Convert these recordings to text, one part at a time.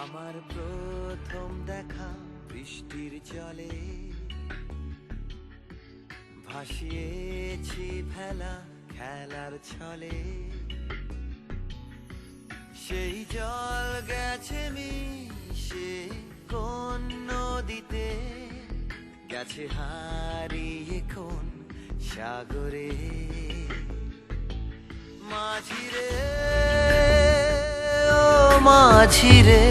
আমার প্রথম দেখা বৃষ্টির জলে ভাসিয়েছি ভেলা খেলার ছলে, সেই জল গেছে মিশে কোন নদীতে, গেছে হারিয়ে কোন সাগরে। মাঝিরে ও মাঝিরে,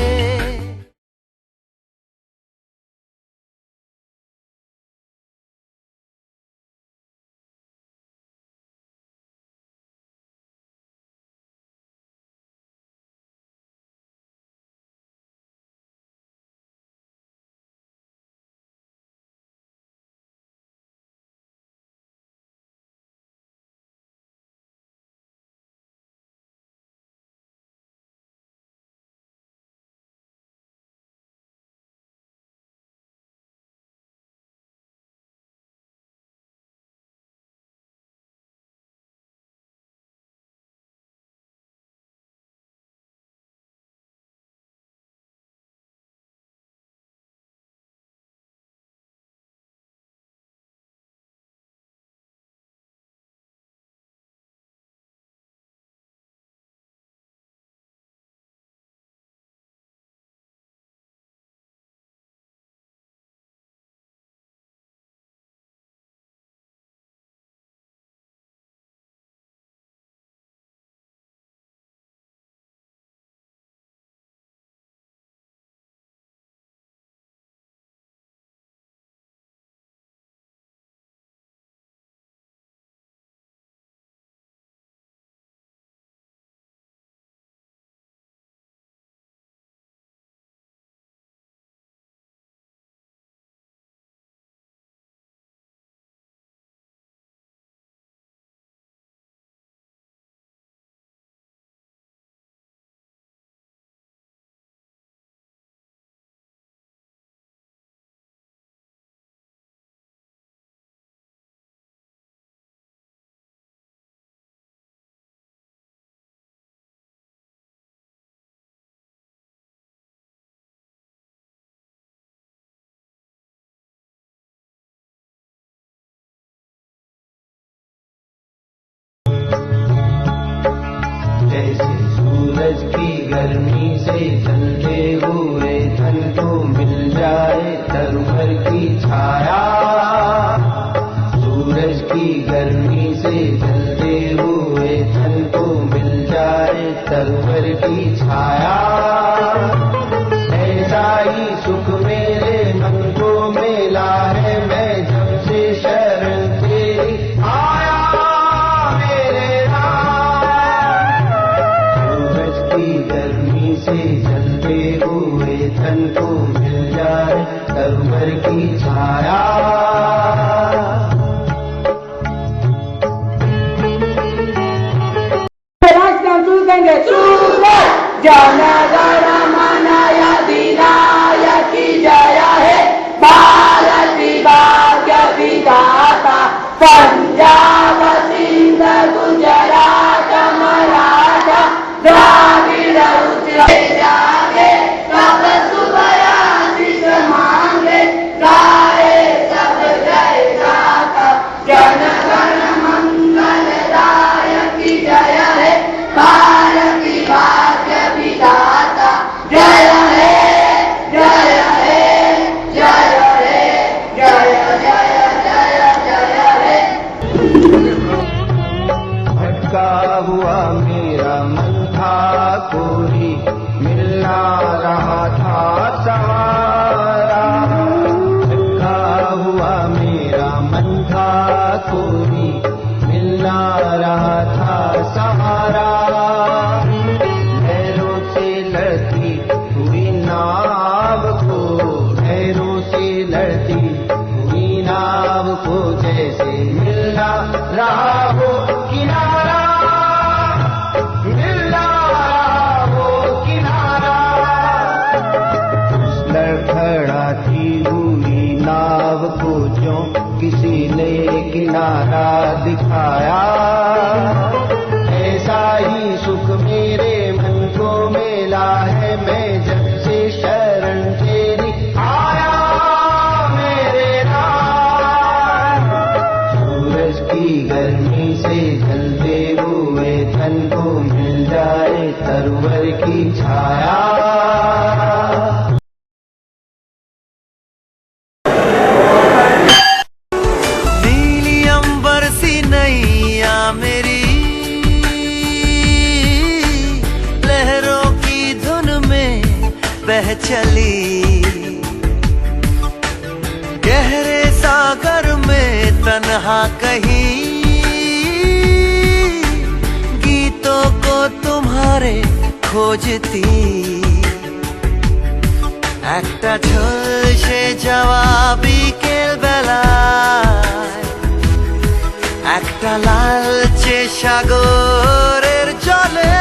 जैसे सूरज की गर्मी से जलते हुए धन को मिल जाए तरु की छाया, सूरज की गर्मी से जलते हुए धन को मिल जाए तरु की छाया, ऐसा ही सुख मेरे मन को मिला है मैं जब से शरण तेरी आया। गर्मी से जलते हुए धन को मिल जाए तरु की छाया, जन गण मन अधिनायक जय हे भारती भाग्य विधाता, पंजाब सिंध गुजरात मराठा द्राविड़ जागे कब सुबह आशीष मांगे, गाए सब जय गाथा जन गण मंगल दायक जय हे भारती भाग्य विधाता, जय हे जय हे जय हे जय जय जय जय हे। भटका हुआ मेरा मन था कोई मिलना रहा था सहारा, भटका हुआ मेरा मन था कोई मिलना रहा था सहारा, लहरों से लड़ती हुई नाव को, लहरों से लड़ती हुई नाव को जैसे मिलना रहा हो किनारा, मिलना रहा हो किनारा, बह चली, गहरे सागर में तन्हा कहीं गीतों को तुम्हारे खोजती। একটা ঝলসে যাওয়া বিকেল বেলায় একটা লালচে সাগরের জলে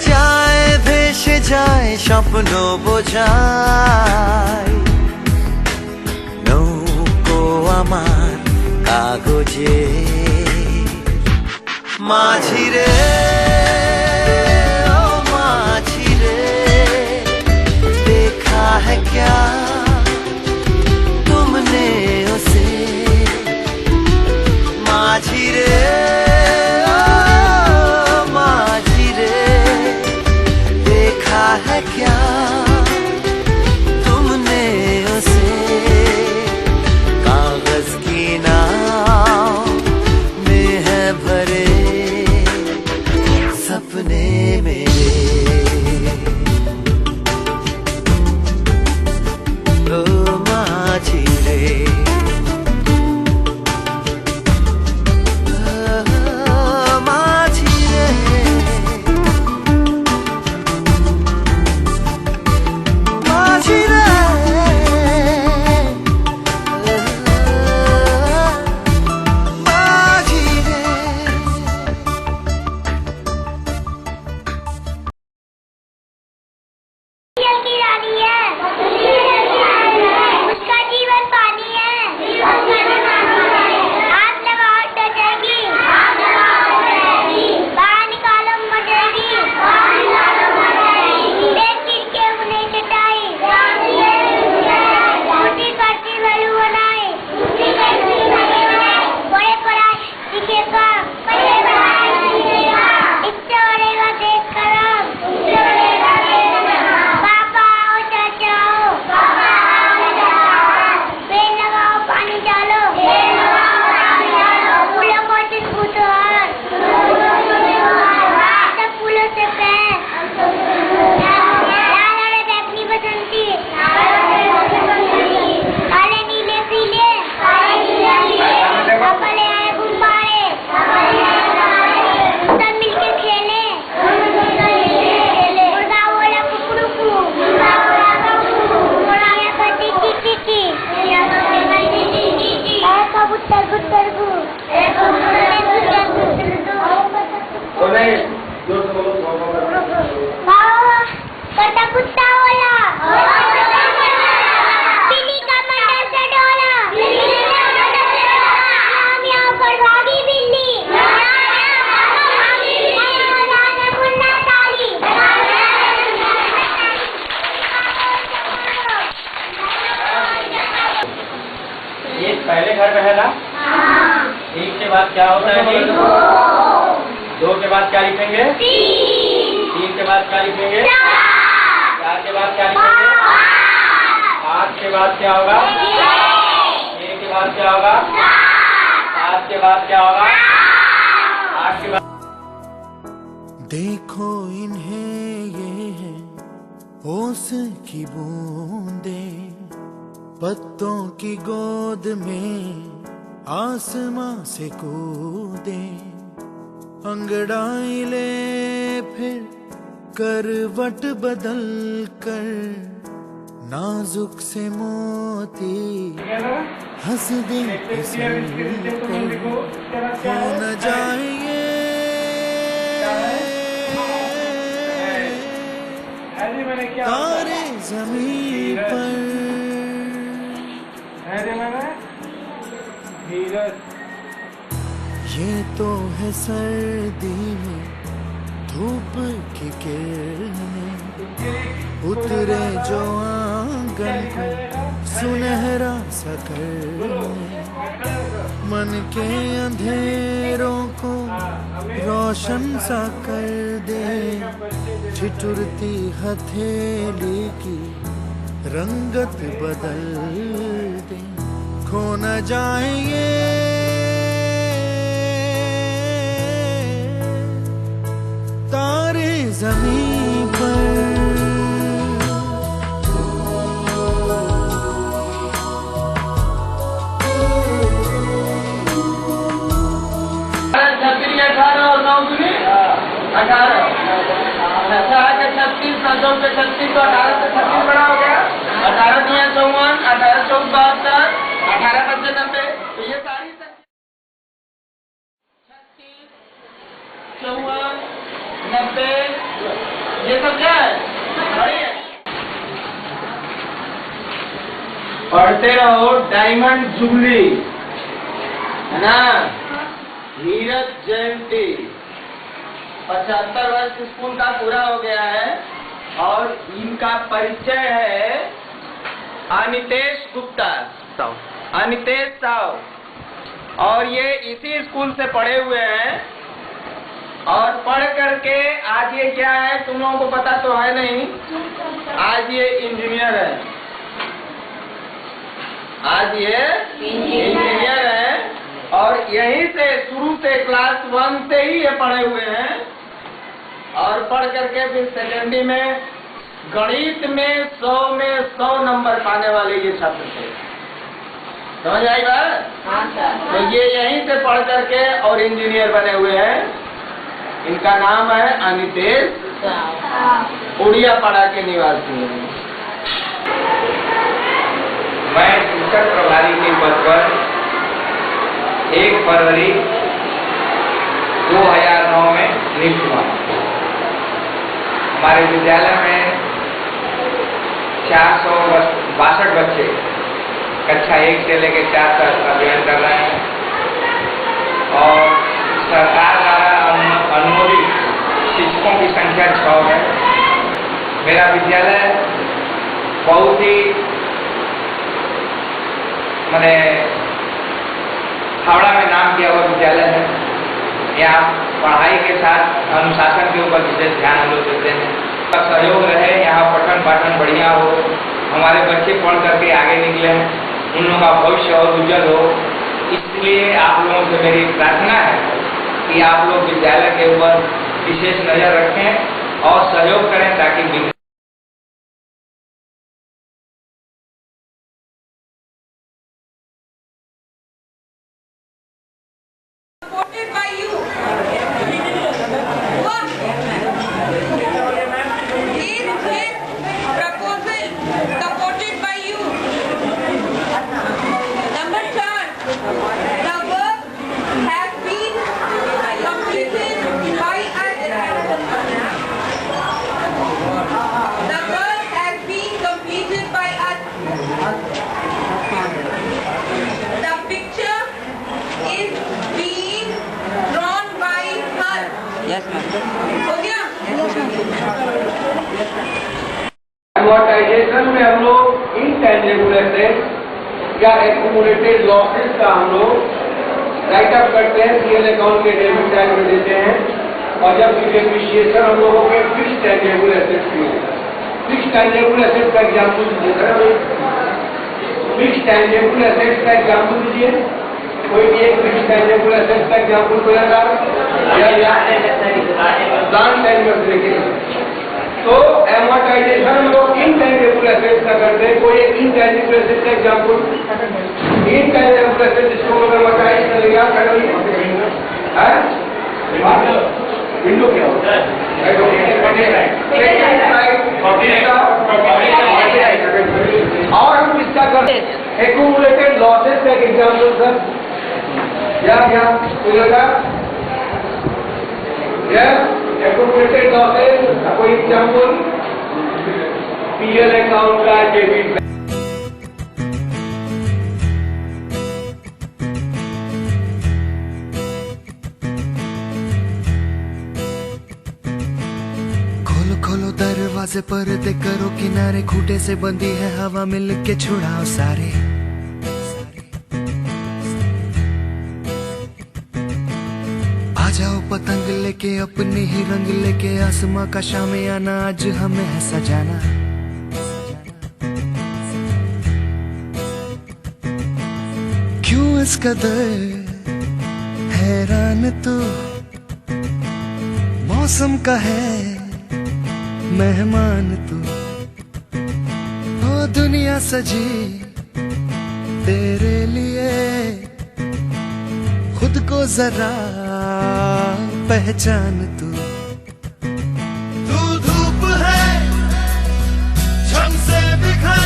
যায় ভেসে যায় স্বপ্ন বোঝায় নৌকো আমার কাগজে। মাঝি রে है क्या तुमने उसे, माझी रे माझी रे देखा है क्या तुमने उसे। कागज की नाव में है भरे सपने मेरे। माझी रे माझी रे माझी रे माझी रे। की रानी है, उसका जीवन पानी है। हाथ लगाओ टचेगी, बाहर निकालो मटेगी, देख किसके उन्हें चटाई, छोटी करती वैल्यू बनाई, बड़े पढ़ाई सीखेगा, इससे बढ़ेगा देश का नाम। पापा आओ चाचा आओ, पेड़ लगाओ पानी डालो, फूलों को चिपको सब फूलों से पैर, लाल हरे बैगनी बसंती, काले नीले पीले, पापा ले आए गुब्बारे, सब मिलके खेले, मुर्गा बोला कुकड़ू मुर्गियाँ करती ची कबूतर गुटर गु कटा कुत्ता बोला, बिल्ली का मंडल से डोला, हम यहाँ पर भागी बिल्ली, मुन्ना ताली। ये पहले घर में है ना? एक के बाद क्या होता है जी? दो के बाद क्या लिखेंगे? तीन के बाद क्या लिखेंगे? चार के बाद क्या लिखेंगे? पाँच के बाद क्या होगा? छह के बाद क्या होगा? सात के बाद क्या होगा? आठ के बाद। देखो इन्हें ये है ओस की बूंदे, पत्तों की गोद में आसमां से कूदे। अंगड़ाई ले फिर करवट बदल कर, नाजुक से मोती हंस दे फिसल कर, खो न जाएंगे तारे जमीन पर। ये तो है सर्दी में धूप की किरणें, उतरे जो आंगन को सुनहरा सा करने, मन के अंधेरों को रोशन सा कर दे। ठिठुरती हथेली की रंगत बदल दे, खो न जाएंगे तारे जमीन छत्तीस 18 और 9 दूनी 18। 4 के 36, 9 के 36, तो 18 से 36 बड़ा हो गया। 18 दिया 54, 18 चौक 72, 18 बच्चे 90। तो ये सारी 36, 54, 90, ये सब क्या है? बड़ी है। पढ़ते रहो डायमंड जुबली, है ना? हीरक जयंती 75 वर्ष स्कूल का पूरा हो गया है और इनका परिचय है अनितेश गुप्ता, अनितेश साव, और ये इसी स्कूल से पढ़े हुए हैं। और पढ़ करके आज ये क्या है तुम लोगों को पता तो है नहीं, आज ये इंजीनियर है। आज ये इंजीनियर है और यहीं से शुरू से क्लास 1 से ही ये पढ़े हुए हैं और पढ़ करके फिर सेकेंडरी में गणित में 100 में 100 नंबर पाने वाले ये छात्र थे। समझ आई बात? तो ये यहीं से पढ़ करके और इंजीनियर बने हुए हैं। इनका नाम है अनितेश, उड़ियापाड़ा के निवासी हैं। मैं शिक्षक प्रभारी के पद पर 1 फरवरी 2009 में नियुक्त हुआ। हमारे विद्यालय में 462 बच्चे कक्षा 1 से लेकर 4 तक अध्ययन कर रहे हैं और सरकार द्वारा अनुमोदित शिक्षकों की संख्या 6 है। मेरा विद्यालय बहुत ही मैंने हावड़ा में नाम किया हुआ विद्यालय है। यहाँ पढ़ाई के साथ अनुशासन के ऊपर विशेष ध्यान हम लोग देते हैं। सहयोग रहे, यहाँ पठन पाठन बढ़िया हो, हमारे बच्चे पढ़ करके आगे निकले, उन लोगों का भविष्य और उज्जवल हो। इसलिए आप लोगों से मेरी प्रार्थना है कि आप लोग विद्यालय के ऊपर विशेष नजर रखें और सहयोग करें ताकि एडवर्टाइजेशन में हम लोग इनटेंजिबल एसेट्स या एक्यूमुलेटेड लॉसेस का हम लोग राइट अप करते हैं, सीएल अकाउंट के डेबिट साइड में देते हैं। और जब डिप्रिसिएशन हम लोगों के फिक्स टेंजिबल एसेट्स की फिक्स टेंजिबल एसेट्स का एग्जाम्पल दीजिए सर। फिक्स टेंजिबल एसेट्स का एग्जाम्पल दीजिए, कोई भी एक फिक्स टेंजिबल एसेट्स का एग्जाम्पल कोई लगा प्लांट एनिमल्स देखिए। तो एमोर्टाइजेशन हम लोग इनटेंजिबल एसेट्स का करते हैं। कोई एक इनटेंजिबल एसेट का एग्जांपल, इनटेंजिबल एसेट जिसको अगर एमोर्टाइज करेगा विंडो क्या होता है? और हम किसका करते हैं? एक्यूमुलेटेड लॉसेस का एक एग्जांपल सर, क्या कोई लगा? एक्यूमुलेटेड लॉसेस का कोई एग्जांपल? पीएल अकाउंट का डेबिट। खोलो खोलो दरवाजे पर्दे करो किनारे, खूटे से बंदी है हवा मिल के छुड़ाओ सारे। आ जाओ पतंग लेके अपने ही रंग लेके, आसमां का शाम आना आज हमें है सजाना। क्यों इस कदर हैरान तू, मौसम का है मेहमान तू हो, दुनिया सजी तेरे लिए, खुद को जरा पहचान तू। तू धूप है झम से बिखर,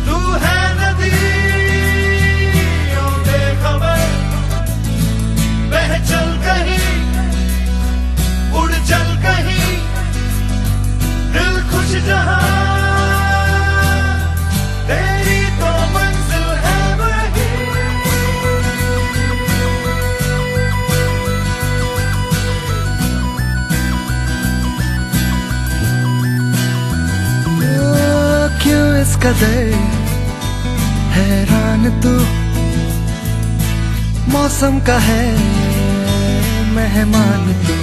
तू है नदी ओ बेखबर, बह चल कहीं उड़ चल कहीं, दिल खुश जहां तेरी तो मंजिल है वही। ओ, क्यों इस कदर हैरान तू, मौसम का है मेहमान तू।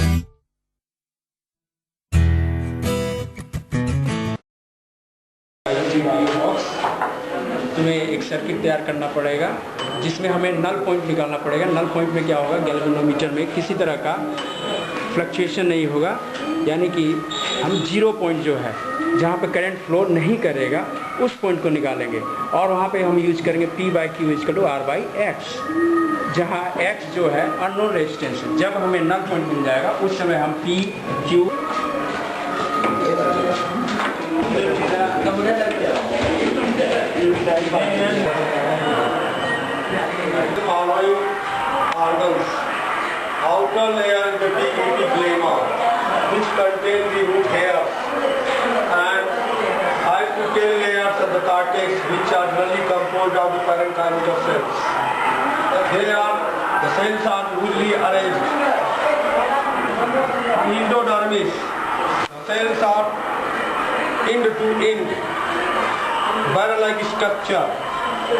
तुम्हें एक सर्किट तैयार करना पड़ेगा जिसमें हमें नल पॉइंट निकालना पड़ेगा। नल पॉइंट में क्या होगा, गैल्वेनोमीटर में किसी तरह का फ्लक्चुएशन नहीं होगा, यानी कि हम जीरो पॉइंट जो है जहाँ पे करंट फ्लो नहीं करेगा उस पॉइंट को निकालेंगे, और वहाँ पे हम यूज करेंगे P/Q=R/X, जहाँ X जो है अननोन रेजिस्टेंस। जब हमें नल पॉइंट मिल जाएगा उस समय हम P/Q following organs. Outer layer is the deep epithelium, which contains the root hairs, and hypothelial layers of the cortex, which are generally composed of the parenchyma of cells. The cells are loosely arranged. Endodermis. Cells are end to end, barrel-like structure,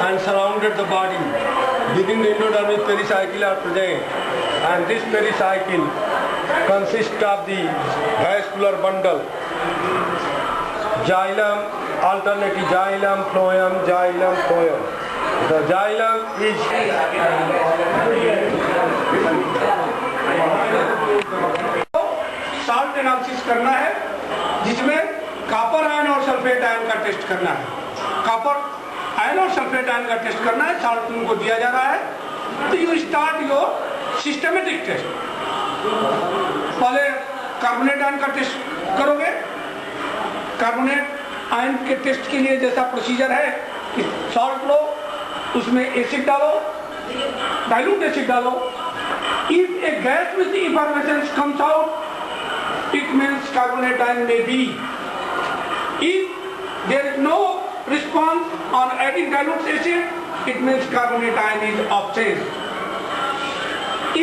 and surrounded the body. Within the endodermis, pericycle are present, and this pericycle consists of the vascular bundle, xylem, alternative xylem, phloem. The xylem is salt analysis करना है, जिसमें copper ion और sulphate ion का test करना है। Copper ion और sulphate ion का test करना है, सॉल्ट तुमको दिया जा रहा है। तो you start your systematic test. पहले कार्बोनेट आयन का टेस्ट करोगे। कार्बोनेट आयन के टेस्ट के लिए जैसा प्रोसीजर है कि सॉल्ट लो, उसमें एसिड डालो, डाइल्यूट एसिड डालो। If a gas with effervescence comes out, it means carbonate ion may be. If there is no response on adding dilute acid, it means carbonate ion is absent.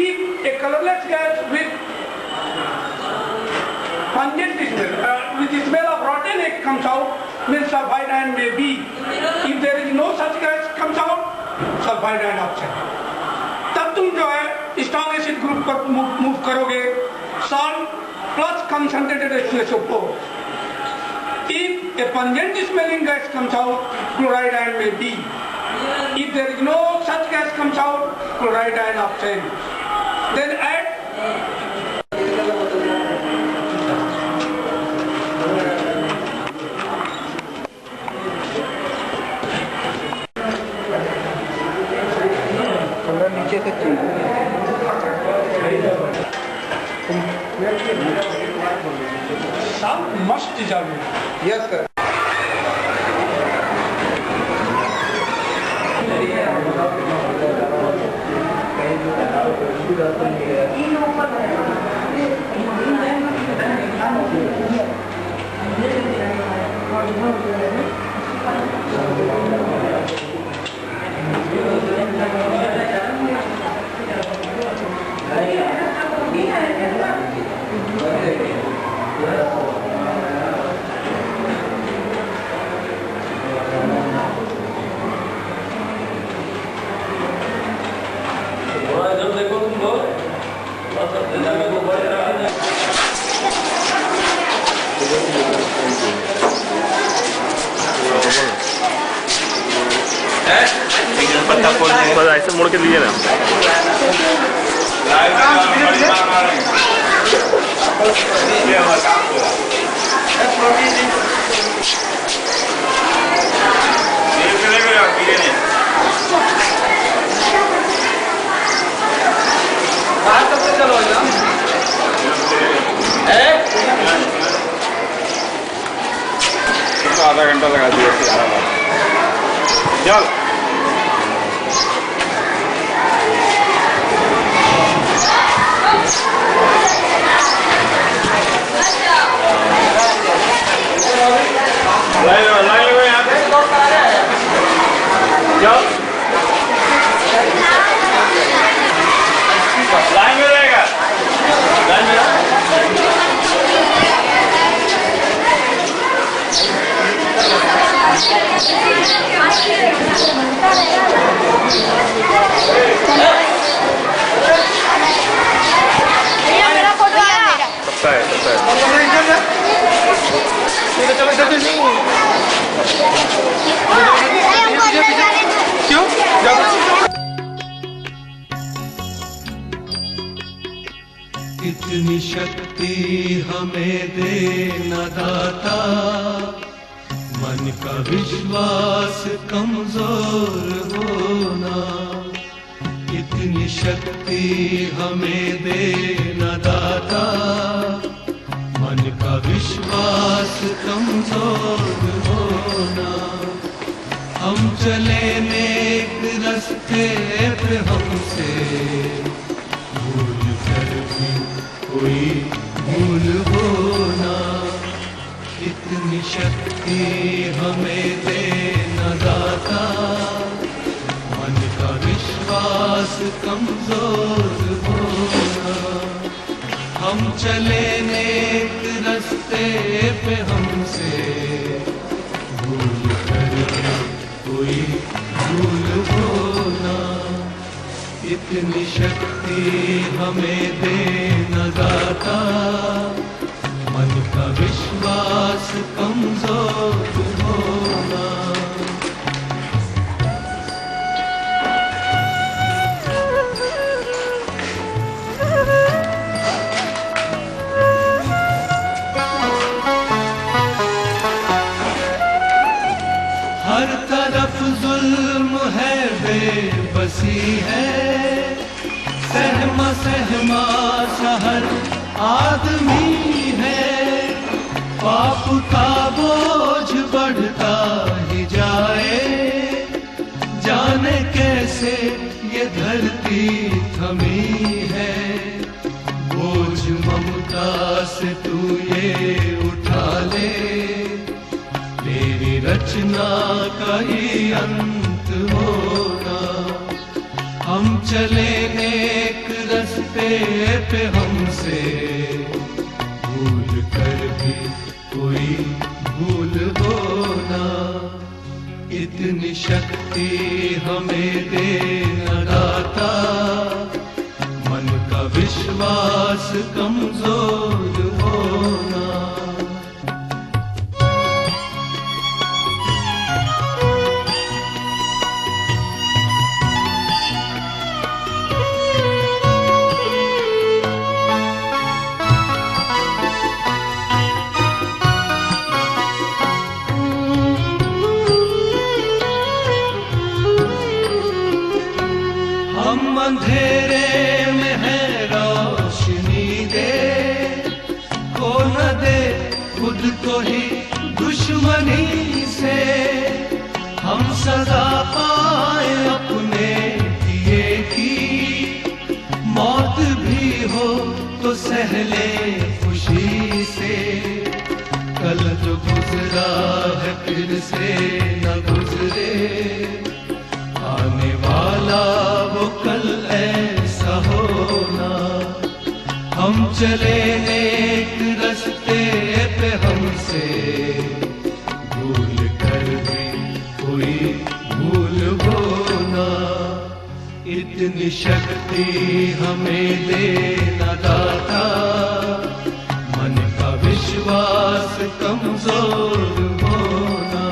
If a colorless gas with pungent smell, with the smell of rotten egg comes out, means sulfide ion may be. If there is no such gas comes out, sulfide ion absent. तब तुम जो है strong acid group पर move करोगे, salt plus concentrated H2SO4. If a pungent smelling gas comes out, chloride ion may be. If there is no such gas comes out, chloride ion absent. Then add नीचे से Salt must dissolve. yes sir. बस ऐसे मुड़ के दीजिए ना। आधा घंटा लगा दिया चल लाइन लगो यहाँ पे चल लाइन में रहेगा लाइन में मेरा फोटो आया सबका है क्यों इतनी शक्ति हमें दे न दाता, मन का विश्वास कमजोर होना। इतनी शक्ति हमें दे न दाता, मन का विश्वास कमजोर होना। हम चले नेक रास्ते पे हमसे भूल कर भी कोई भूल होना। इतनी शक्ति हमें दे न दाता, मन का विश्वास कमजोर होना। हम चले नेक रास्ते पे हमसे भूल कर भी कोई भूल होना। इतनी शक्ति हमें दे न दाता, मन का विश्वास कमजोर होना। हर तरफ जुल्म है, बेबसी है, सहमा सहमा शहर आदमी है। पाप का बोझ बढ़ता ही जाए, जाने कैसे ये धरती थमी है। बोझ ममता से तू ये उठा ले, तेरी रचना का ही अंत होगा। हम चले नेक रास्ते पे हमसे भूल कर भी कोई भूल होना। इतनी शक्ति हमें दे न दाता, मन का विश्वास कमजोर होना। हम अंधेरे में है रोशनी दे, खो न दे खुद को ही दुश्मनी से। हम सजा पाए अपने किए की, मौत भी हो तो सहले खुशी से। कल जो गुजरा है फिर से न गुजरे, आने वाला वो कल ऐसा होना। हम चले नेक रास्ते पे हमसे भूल कर भी कोई भूल होना। इतनी शक्ति हमें दे न दाता, मन का विश्वास कमजोर होना।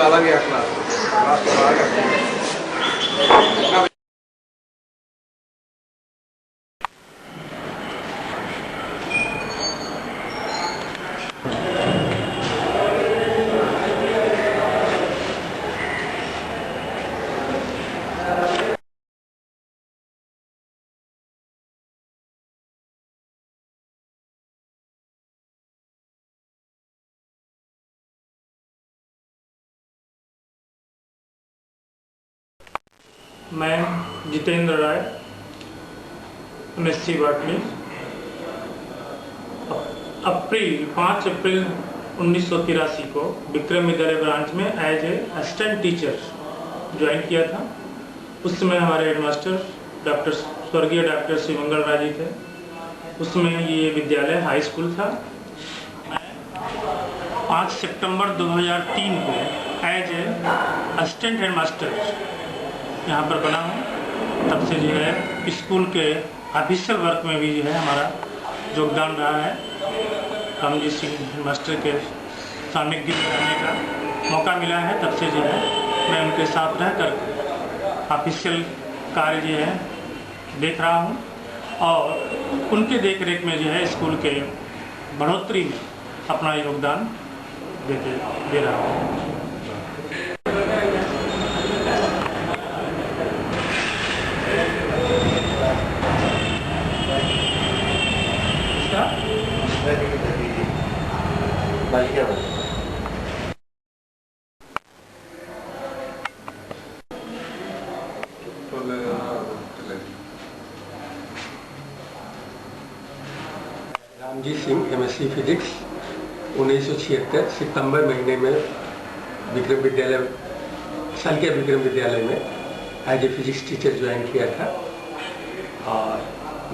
ज़्यादा गया क्लास मैं Jitendra Rai, MSc botany, April 5 April 1983 को विक्रम विद्यालय ब्रांच में as a assistant teacher join किया था। उस समय हमारे हेडमास्टर स्वर्गीय डॉक्टर श्री मंगल राय जी थे। उसमें ये विद्यालय हाई स्कूल था। 5 सितंबर 2003 को एज ए असिस्टेंट हेडमास्टर यहाँ पर बना हूँ। तब से जो है स्कूल के ऑफिशियल वर्क में भी जो है हमारा योगदान रहा है। रामजी सिंह मास्टर के सामयिक दिन करने का मौका मिला है। तब से जो है मैं उनके साथ रहकर ऑफिशियल कार्य जो है देख रहा हूँ और उनके देख रेख में जो है स्कूल के बढ़ोतरी में अपना योगदान दे रहा हूँ। रामजी सिंह MSc फिजिक्स 1976 सितंबर महीने में विक्रम विद्यालय सालकिया विक्रम विद्यालय में as a physics teacher join किया था। और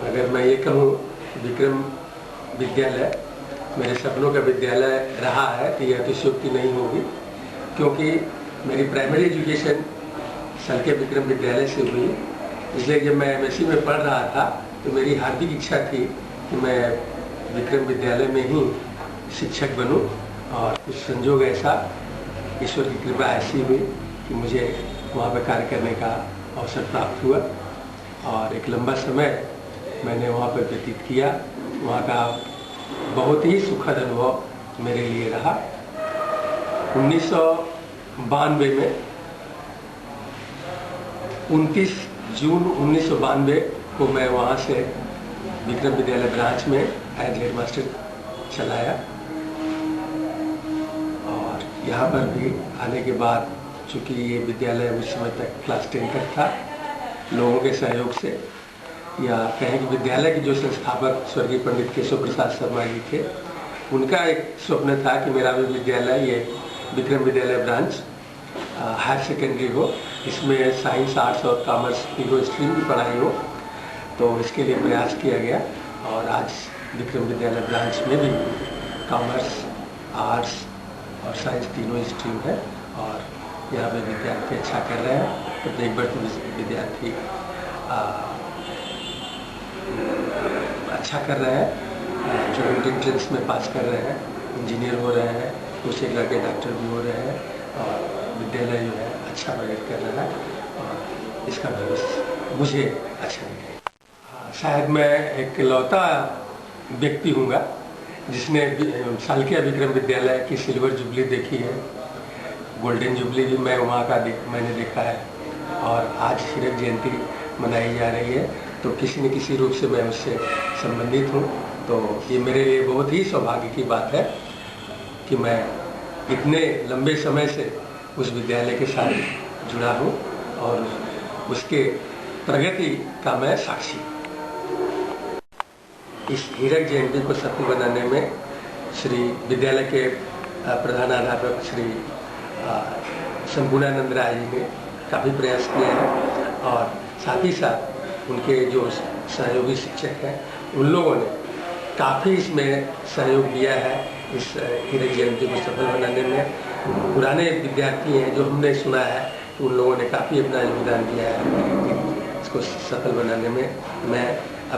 अगर मैं ये कहूँ विक्रम विद्यालय मेरे सपनों का विद्यालय रहा है तो यह अतिशयोक्ति नहीं होगी, क्योंकि मेरी प्राइमरी एजुकेशन सालकिया विक्रम विद्यालय से हुई। इसलिए जब मैं MSc में पढ़ रहा था तो मेरी हार्दिक इच्छा थी कि मैं विक्रम विद्यालय में ही शिक्षक बनूं। और कुछ संजोग ऐसा, ईश्वर की कृपा ऐसी हुई कि मुझे वहाँ पर कार्य करने का अवसर प्राप्त हुआ और एक लंबा समय मैंने वहाँ पर व्यतीत किया। वहाँ का बहुत ही सुखद अनुभव मेरे लिए रहा। 1992 में 29 जून 1992 को मैं वहाँ से विक्रम विद्यालय ब्रांच में एज हेडमास्टर चलाया। और यहाँ पर भी आने के बाद, चूँकि ये विद्यालय उस समय तक क्लास 10 तक था, लोगों के सहयोग से या कहें कि विद्यालय के जो संस्थापक स्वर्गीय पंडित केशव प्रसाद शर्मा जी थे, उनका एक स्वप्न था कि मेरा भी विद्यालय ये Vikram Vidyalaya branch higher secondary हो, इसमें साइंस, आर्ट्स और कॉमर्स तीनों स्ट्रीम की पढ़ाई हो। तो इसके लिए प्रयास किया गया और आज विक्रम विद्यालय ब्रांच में भी कॉमर्स, आर्ट्स और साइंस तीनों स्ट्रीम है और यहाँ पे विद्यार्थी अच्छा कर रहे हैं। प्रत्येक वर्ष विद्यार्थी अच्छा कर रहे हैं, जो एंट्रेंस में पास कर रहे हैं, इंजीनियर हो रहे हैं, कुछ एक लड़के डॉक्टर भी हो रहे हैं और विद्यालय जो है अच्छा प्रगति कर रहा है और इसका भविष्य मुझे अच्छा दिखे। शायद मैं एक लौता व्यक्ति हूँगा जिसने सालकिया विक्रम विद्यालय की सिल्वर जुबली देखी है। गोल्डन जुबली भी मैं वहाँ का मैंने देखा है और आज हीरक जयंती मनाई जा रही है, तो किसी न किसी रूप से मैं उससे संबंधित हूँ। तो ये मेरे लिए बहुत ही सौभाग्य की बात है कि मैं इतने लंबे समय से उस विद्यालय के साथ जुड़ा हूँ और उसके प्रगति का मैं साक्षी। इस हीरक जयंती को सफल बनाने में श्री विद्यालय के प्रधानाध्यापक श्री संपूर्णानंद राय जी ने काफ़ी प्रयास किया है और साथ ही साथ उनके जो सहयोगी शिक्षक हैं उन लोगों ने काफ़ी इसमें सहयोग दिया है इस हीरक जयंती को सफल बनाने में। पुराने विद्यार्थी हैं जो हमने सुना है कि उन लोगों ने काफ़ी अपना योगदान दिया है इसको सफल बनाने में। मैं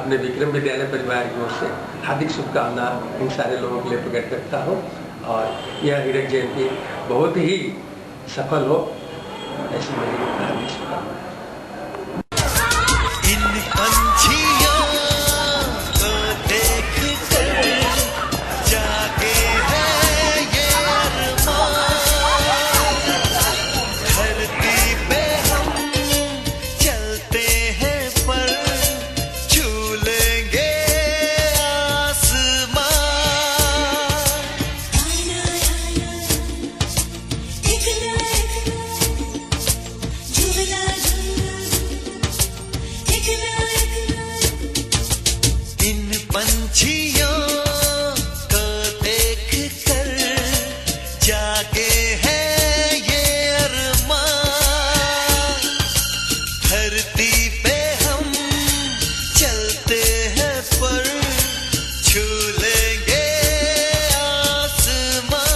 अपने विक्रम विद्यालय परिवार की ओर से हार्दिक शुभकामना इन सारे लोगों के लिए प्रकट करता हूँ और यह हीरक जयंती बहुत ही सफल हो, ऐसी मेरी हार्दिक शुभकामनाएं। इन पंछियों को देख कर जागे है ये अरमान, धरती पे हम चलते हैं पर छू लेंगे आसमान। इन पंछियों को देख कर जागे है ये अरमान, धरती पे हम चलते हैं पर छू लेंगे आसमान।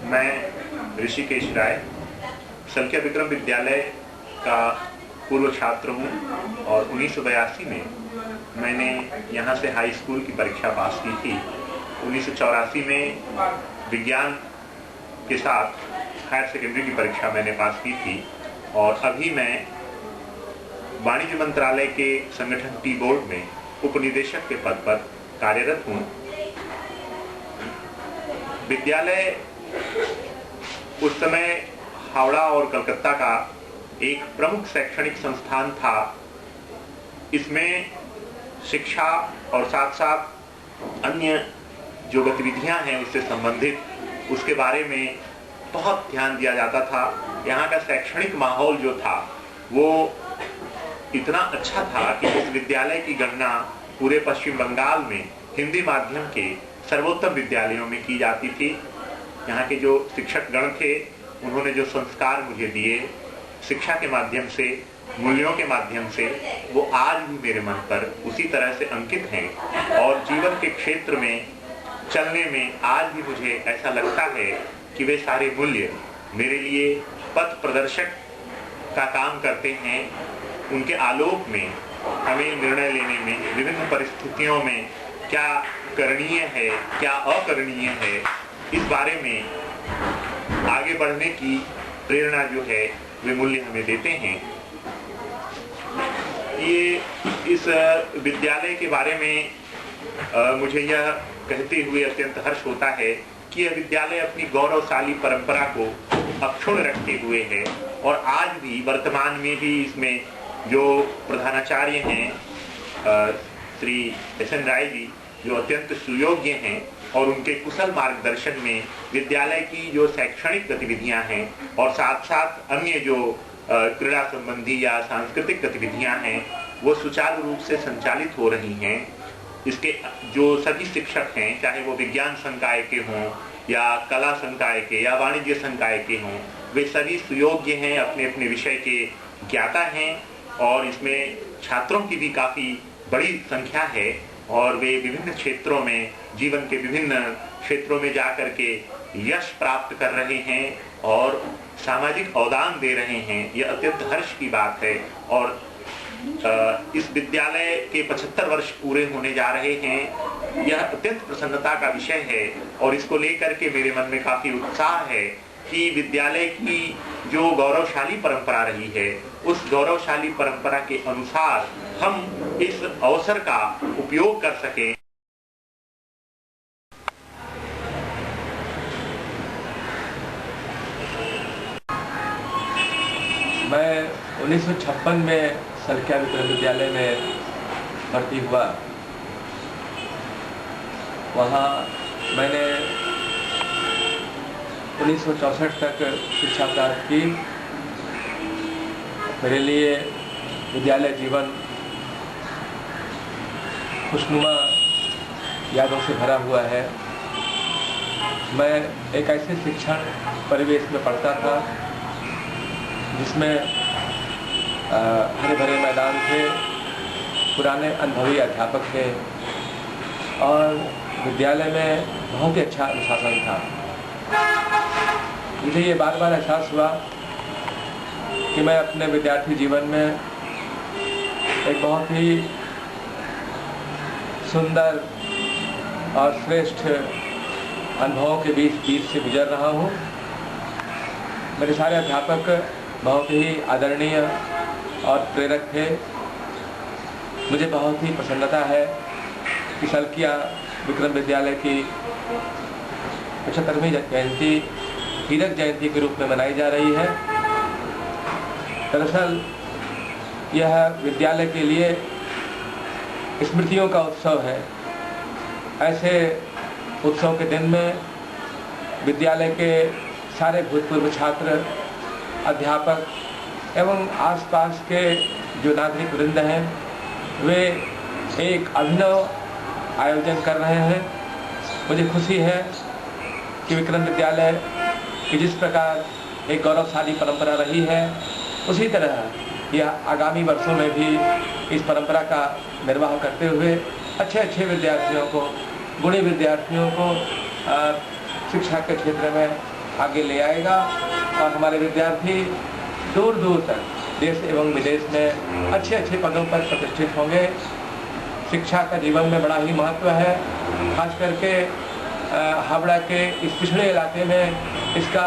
मैं ऋषिकेश राय सलकिया विक्रम विद्यालय का पूर्व छात्र हूँ और 1982 में मैंने यहाँ से हाई स्कूल की परीक्षा पास की थी। 1984 में विज्ञान के साथ हायर सेकेंडरी की परीक्षा मैंने पास की थी और अभी मैं वाणिज्य मंत्रालय के संगठन टी बोर्ड में उपनिदेशक के पद पर कार्यरत हूँ। विद्यालय उस समय हावड़ा और कलकत्ता का एक प्रमुख शैक्षणिक संस्थान था। इसमें शिक्षा और साथ साथ अन्य जो गतिविधियां हैं उससे संबंधित उसके बारे में बहुत ध्यान दिया जाता था। यहाँ का शैक्षणिक माहौल जो था वो इतना अच्छा था कि इस विद्यालय की गणना पूरे पश्चिम बंगाल में हिंदी माध्यम के सर्वोत्तम विद्यालयों में की जाती थी। यहाँ के जो शिक्षक गण थे उन्होंने जो संस्कार मुझे दिए शिक्षा के माध्यम से, मूल्यों के माध्यम से, वो आज भी मेरे मन पर उसी तरह से अंकित हैं और जीवन के क्षेत्र में चलने में आज भी मुझे ऐसा लगता है कि वे सारे मूल्य मेरे लिए पथ प्रदर्शक का काम करते हैं। उनके आलोक में हमें निर्णय लेने में विभिन्न परिस्थितियों में क्या करणीय है, क्या अकरणीय है, इस बारे में आगे बढ़ने की प्रेरणा जो है वे मूल्य हमें देते हैं। ये इस विद्यालय के बारे में मुझे यह कहते हुए अत्यंत हर्ष होता है कि यह विद्यालय अपनी गौरवशाली परंपरा को अक्षुण्ण रखते हुए है और आज भी वर्तमान में भी इसमें जो प्रधानाचार्य हैं श्री एस.एन. राय जी जो अत्यंत सुयोग्य हैं और उनके कुशल मार्गदर्शन में विद्यालय की जो शैक्षणिक गतिविधियां हैं और साथ साथ अन्य जो क्रीड़ा संबंधी या सांस्कृतिक गतिविधियां हैं वो सुचारू रूप से संचालित हो रही हैं। इसके जो सभी शिक्षक हैं चाहे वो विज्ञान संकाय के हों या कला संकाय के या वाणिज्य संकाय के हों वे सभी सुयोग्य हैं, अपने अपने विषय के ज्ञाता हैं और इसमें छात्रों की भी काफ़ी बड़ी संख्या है और वे विभिन्न क्षेत्रों में जीवन के विभिन्न क्षेत्रों में जाकर के यश प्राप्त कर रहे हैं और सामाजिक अवदान दे रहे हैं। यह अत्यंत हर्ष की बात है और इस विद्यालय के 75 वर्ष पूरे होने जा रहे हैं। यह अत्यंत प्रसन्नता का विषय है और इसको लेकर के मेरे मन में काफी उत्साह है कि विद्यालय की जो गौरवशाली परंपरा रही है उस गौरवशाली परंपरा के अनुसार हम इस अवसर का उपयोग कर सकें। मैं 1956 में सलकिया विक्रम विद्यालय में भर्ती हुआ वहाँ मैंने 1964 तक शिक्षा प्राप्त की। मेरे लिए विद्यालय जीवन खुशनुमा यादों से भरा हुआ है। मैं एक ऐसे शिक्षण परिवेश में पढ़ता था जिसमें हरे भरे मैदान थे, पुराने अनुभवी अध्यापक थे और विद्यालय में बहुत ही अच्छा अनुशासन था। मुझे ये बार बार एहसास हुआ कि मैं अपने विद्यार्थी जीवन में एक बहुत ही सुंदर और श्रेष्ठ अनुभवों के बीच से गुजर रहा हूँ। मेरे सारे अध्यापक बहुत ही आदरणीय और प्रेरक थे। मुझे बहुत ही प्रसन्नता है कि सल्किया विक्रम विद्यालय की 75वीं जयंती हीरक जयंती के रूप में मनाई जा रही है। दरअसल यह विद्यालय के लिए स्मृतियों का उत्सव है। ऐसे उत्सव के दिन में विद्यालय के सारे भूतपूर्व छात्र, अध्यापक एवं आसपास के जो नागरिक वृंद हैं वे एक अभिनव आयोजन कर रहे हैं। मुझे खुशी है कि विक्रम विद्यालय की जिस प्रकार एक गौरवशाली परंपरा रही है उसी तरह यह आगामी वर्षों में भी इस परंपरा का निर्वाह करते हुए अच्छे विद्यार्थियों को, गुणी विद्यार्थियों को शिक्षा के क्षेत्र में आगे ले आएगा और हमारे विद्यार्थी दूर दूर तक देश एवं विदेश में अच्छे पदों पर प्रतिष्ठित होंगे। शिक्षा का जीवन में बड़ा ही महत्व है। खास करके हावड़ा के इस पिछड़े इलाके में इसका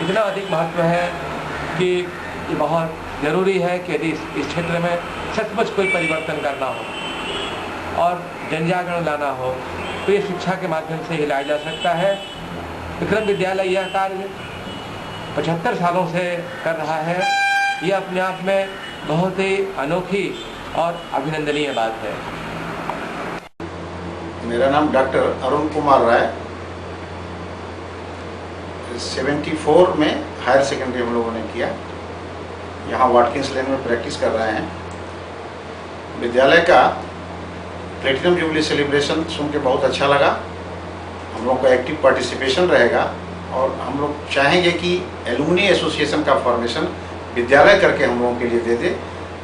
इतना अधिक महत्व है कि ये बहुत ज़रूरी है कि यदि इस क्षेत्र में सचमुच कोई परिवर्तन करना हो और जनजागरण लाना हो तो ये शिक्षा के माध्यम से ही लाया जा सकता है। विक्रम विद्यालय यह कार्य 75 सालों से कर रहा है। यह अपने आप में बहुत ही अनोखी और अभिनंदनीय बात है। मेरा नाम डॉक्टर अरुण कुमार राय। 74 में हायर सेकेंडरी हम लोगों ने किया। यहाँ वाटकिंस लेन में प्रैक्टिस कर रहे हैं। विद्यालय का प्लेटिनम जुबली सेलिब्रेशन सुन के बहुत अच्छा लगा। हम लोग का एक्टिव पार्टिसिपेशन रहेगा और हम लोग चाहेंगे कि एलुमनी एसोसिएशन का फॉर्मेशन विद्यालय करके हम लोगों के लिए दे दे,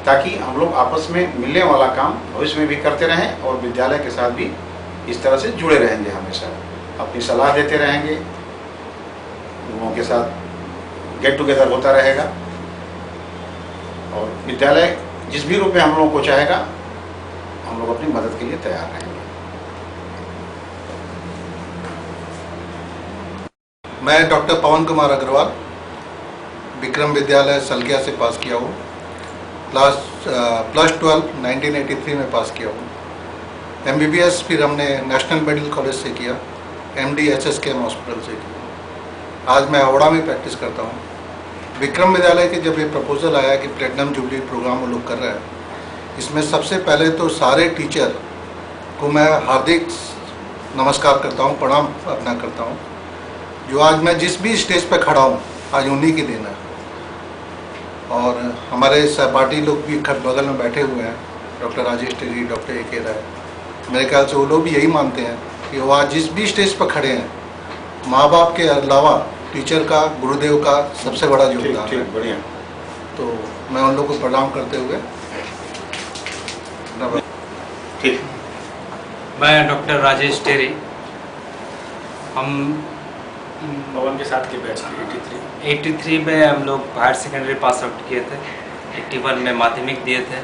ताकि हम लोग आपस में मिलने वाला काम भविष्य में भी करते रहें और विद्यालय के साथ भी इस तरह से जुड़े रहेंगे। हमेशा अपनी सलाह देते रहेंगे, लोगों के साथ गेट टुगेदर होता रहेगा और विद्यालय जिस भी रूप में हम लोगों को चाहेगा हम लोग अपनी मदद के लिए तैयार रहेंगे। मैं डॉक्टर पवन कुमार अग्रवाल विक्रम विद्यालय सल्किया से पास किया हूँ। प्लस 12 1983 में पास किया हूँ। MBBS फिर हमने नेशनल मेडिकल कॉलेज से किया, MD HSKM हॉस्पिटल से किया। आज मैं हावड़ा में प्रैक्टिस करता हूँ। विक्रम विद्यालय के जब ये प्रपोजल आया कि प्लेटिनम जुबली प्रोग्राम वो लोग कर रहे हैं, इसमें सबसे पहले तो सारे टीचर को मैं हार्दिक नमस्कार करता हूँ, प्रणाम अपना करता हूँ। जो आज मैं जिस भी स्टेज पे खड़ा हूँ आज उन्हीं की देन है। और हमारे सहपाठी लोग भी बगल में बैठे हुए हैं, डॉक्टर राजेश टेरी, डॉक्टर AK राय। मेरे ख्याल से वो लोग भी यही मानते हैं कि वो आज जिस भी स्टेज पर खड़े हैं, माँ बाप के अलावा टीचर का, गुरुदेव का सबसे बड़ा योगदान है। बढ़िया। तो मैं उन लोगों को प्रणाम करते हुए ठीक। मैं डॉक्टर राजेश टेरी। हम पवन के साथ के बैच 83 में हम लोग हायर सेकेंडरी पास आउट किए थे। 81 में माध्यमिक दिए थे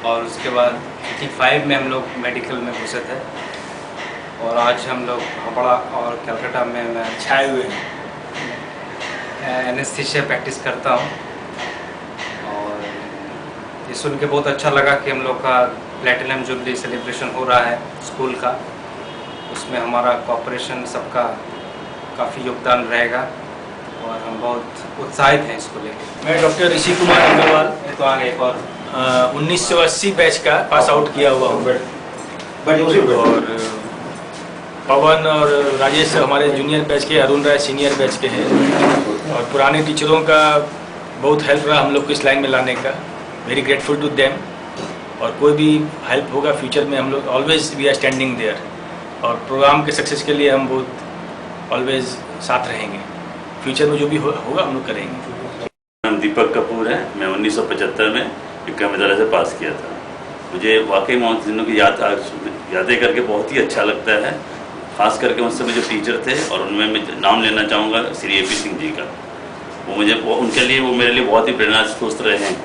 और उसके बाद 85 में हम लोग मेडिकल में घुसे थे और आज हम लोग हावड़ा और कलकत्ता में मैं छाए हुए हैं। एनेस्थीसिया प्रैक्टिस करता हूँ और ये सुन के बहुत अच्छा लगा कि हम लोग का प्लेटिनम जुबली सेलिब्रेशन हो रहा है स्कूल का। उसमें हमारा कोऑपरेशन सबका काफ़ी योगदान रहेगा और हम बहुत उत्साहित हैं इसको लेकर। मैं डॉक्टर ऋषि कुमार अग्रवाल। तो आगे एक और 1980 बैच का पास आउट किया हुआ हूँ। और पवन और राजेश हमारे जूनियर बैच के, अरुण राय सीनियर बैच के हैं। और पुराने टीचरों का बहुत हेल्प रहा हम लोग को इस लाइन में लाने का। Very grateful to them. और कोई भी हेल्प होगा फ्यूचर में हम लोग always we are standing there. और प्रोग्राम के सक्सेस के लिए हम बहुत ऑलवेज साथ रहेंगे। फ्यूचर में जो भी होगा हम लोग करेंगे। नाम दीपक कपूर है। मैं 1975 में विक्रम विद्यालय से पास किया था। मुझे वाकई में उन दिनों की यादें करके बहुत ही अच्छा लगता है। खास करके उस समय जो टीचर थे, और उनमें मैं नाम लेना चाहूँगा श्री AP सिंह जी का। उनके लिए वो मेरे लिए बहुत ही प्रेरणा स्रोत रहे हैं।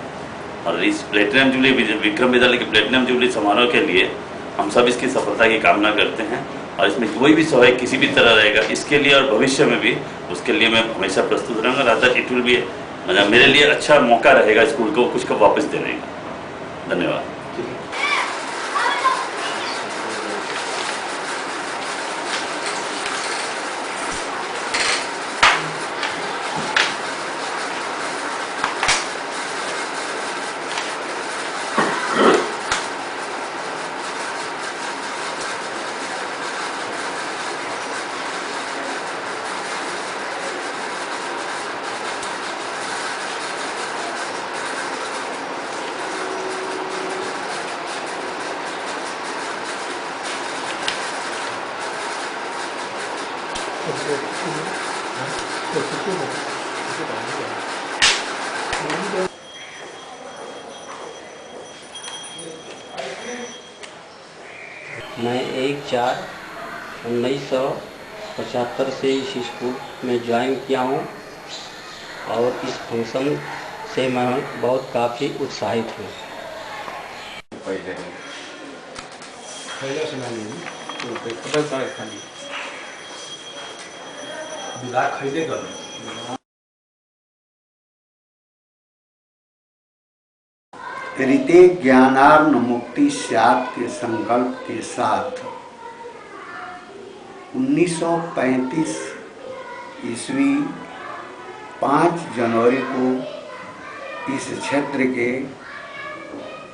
और इस प्लेटिनम जुबली, विक्रम विद्यालय के प्लेटिनम जुबली समारोह के लिए हम सब इसकी सफलता की कामना करते हैं। और इसमें कोई भी सहयोग किसी भी तरह रहेगा इसके लिए, और भविष्य में भी उसके लिए मैं हमेशा प्रस्तुत रहूँगा। राधा इट विल भी मेरे लिए अच्छा मौका रहेगा स्कूल को कुछ को वापस देने का। धन्यवाद। मैं 1/4/1975 से इस स्कूल में ज्वाइन किया हूँ और इस फंक्शन से मैं बहुत काफ़ी उत्साहित हूँ। रीते ज्ञानार्न मुक्ति स्यात् के संकल्प के साथ 1935 ईस्वी 5 जनवरी को इस क्षेत्र के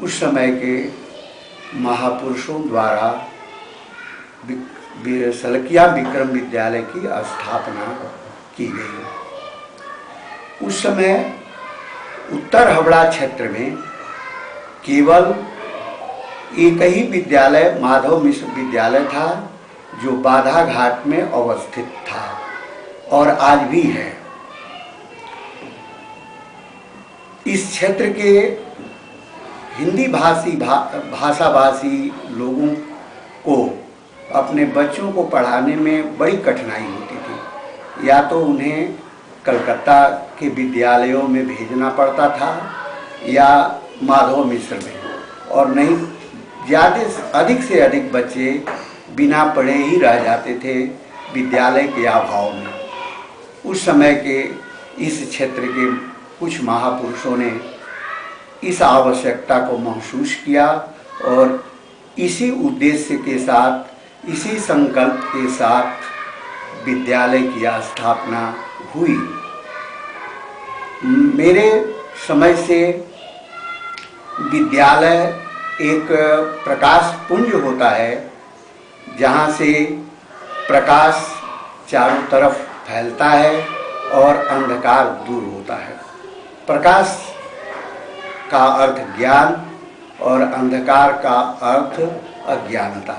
उस समय के महापुरुषों द्वारा सलकिया विक्रम विद्यालय की स्थापना की गई। उस समय उत्तर हबड़ा क्षेत्र में केवल एक ही विद्यालय माधव मिश्र विद्यालय था जो बाधा घाट में अवस्थित था और आज भी है। इस क्षेत्र के हिंदी भाषाभाषी लोगों को अपने बच्चों को पढ़ाने में बड़ी कठिनाई होती थी। या तो उन्हें कलकत्ता के विद्यालयों में भेजना पड़ता था या माधव मिश्र में, और नहीं अधिक से अधिक बच्चे बिना पढ़े ही रह जाते थे विद्यालय के अभाव में। उस समय के इस क्षेत्र के कुछ महापुरुषों ने इस आवश्यकता को महसूस किया और इसी उद्देश्य के साथ, इसी संकल्प के साथ विद्यालय की स्थापना हुई। मेरे समय से विद्यालय एक प्रकाश पुंज होता है जहाँ से प्रकाश चारों तरफ फैलता है और अंधकार दूर होता है। प्रकाश का अर्थ ज्ञान और अंधकार का अर्थ अज्ञानता।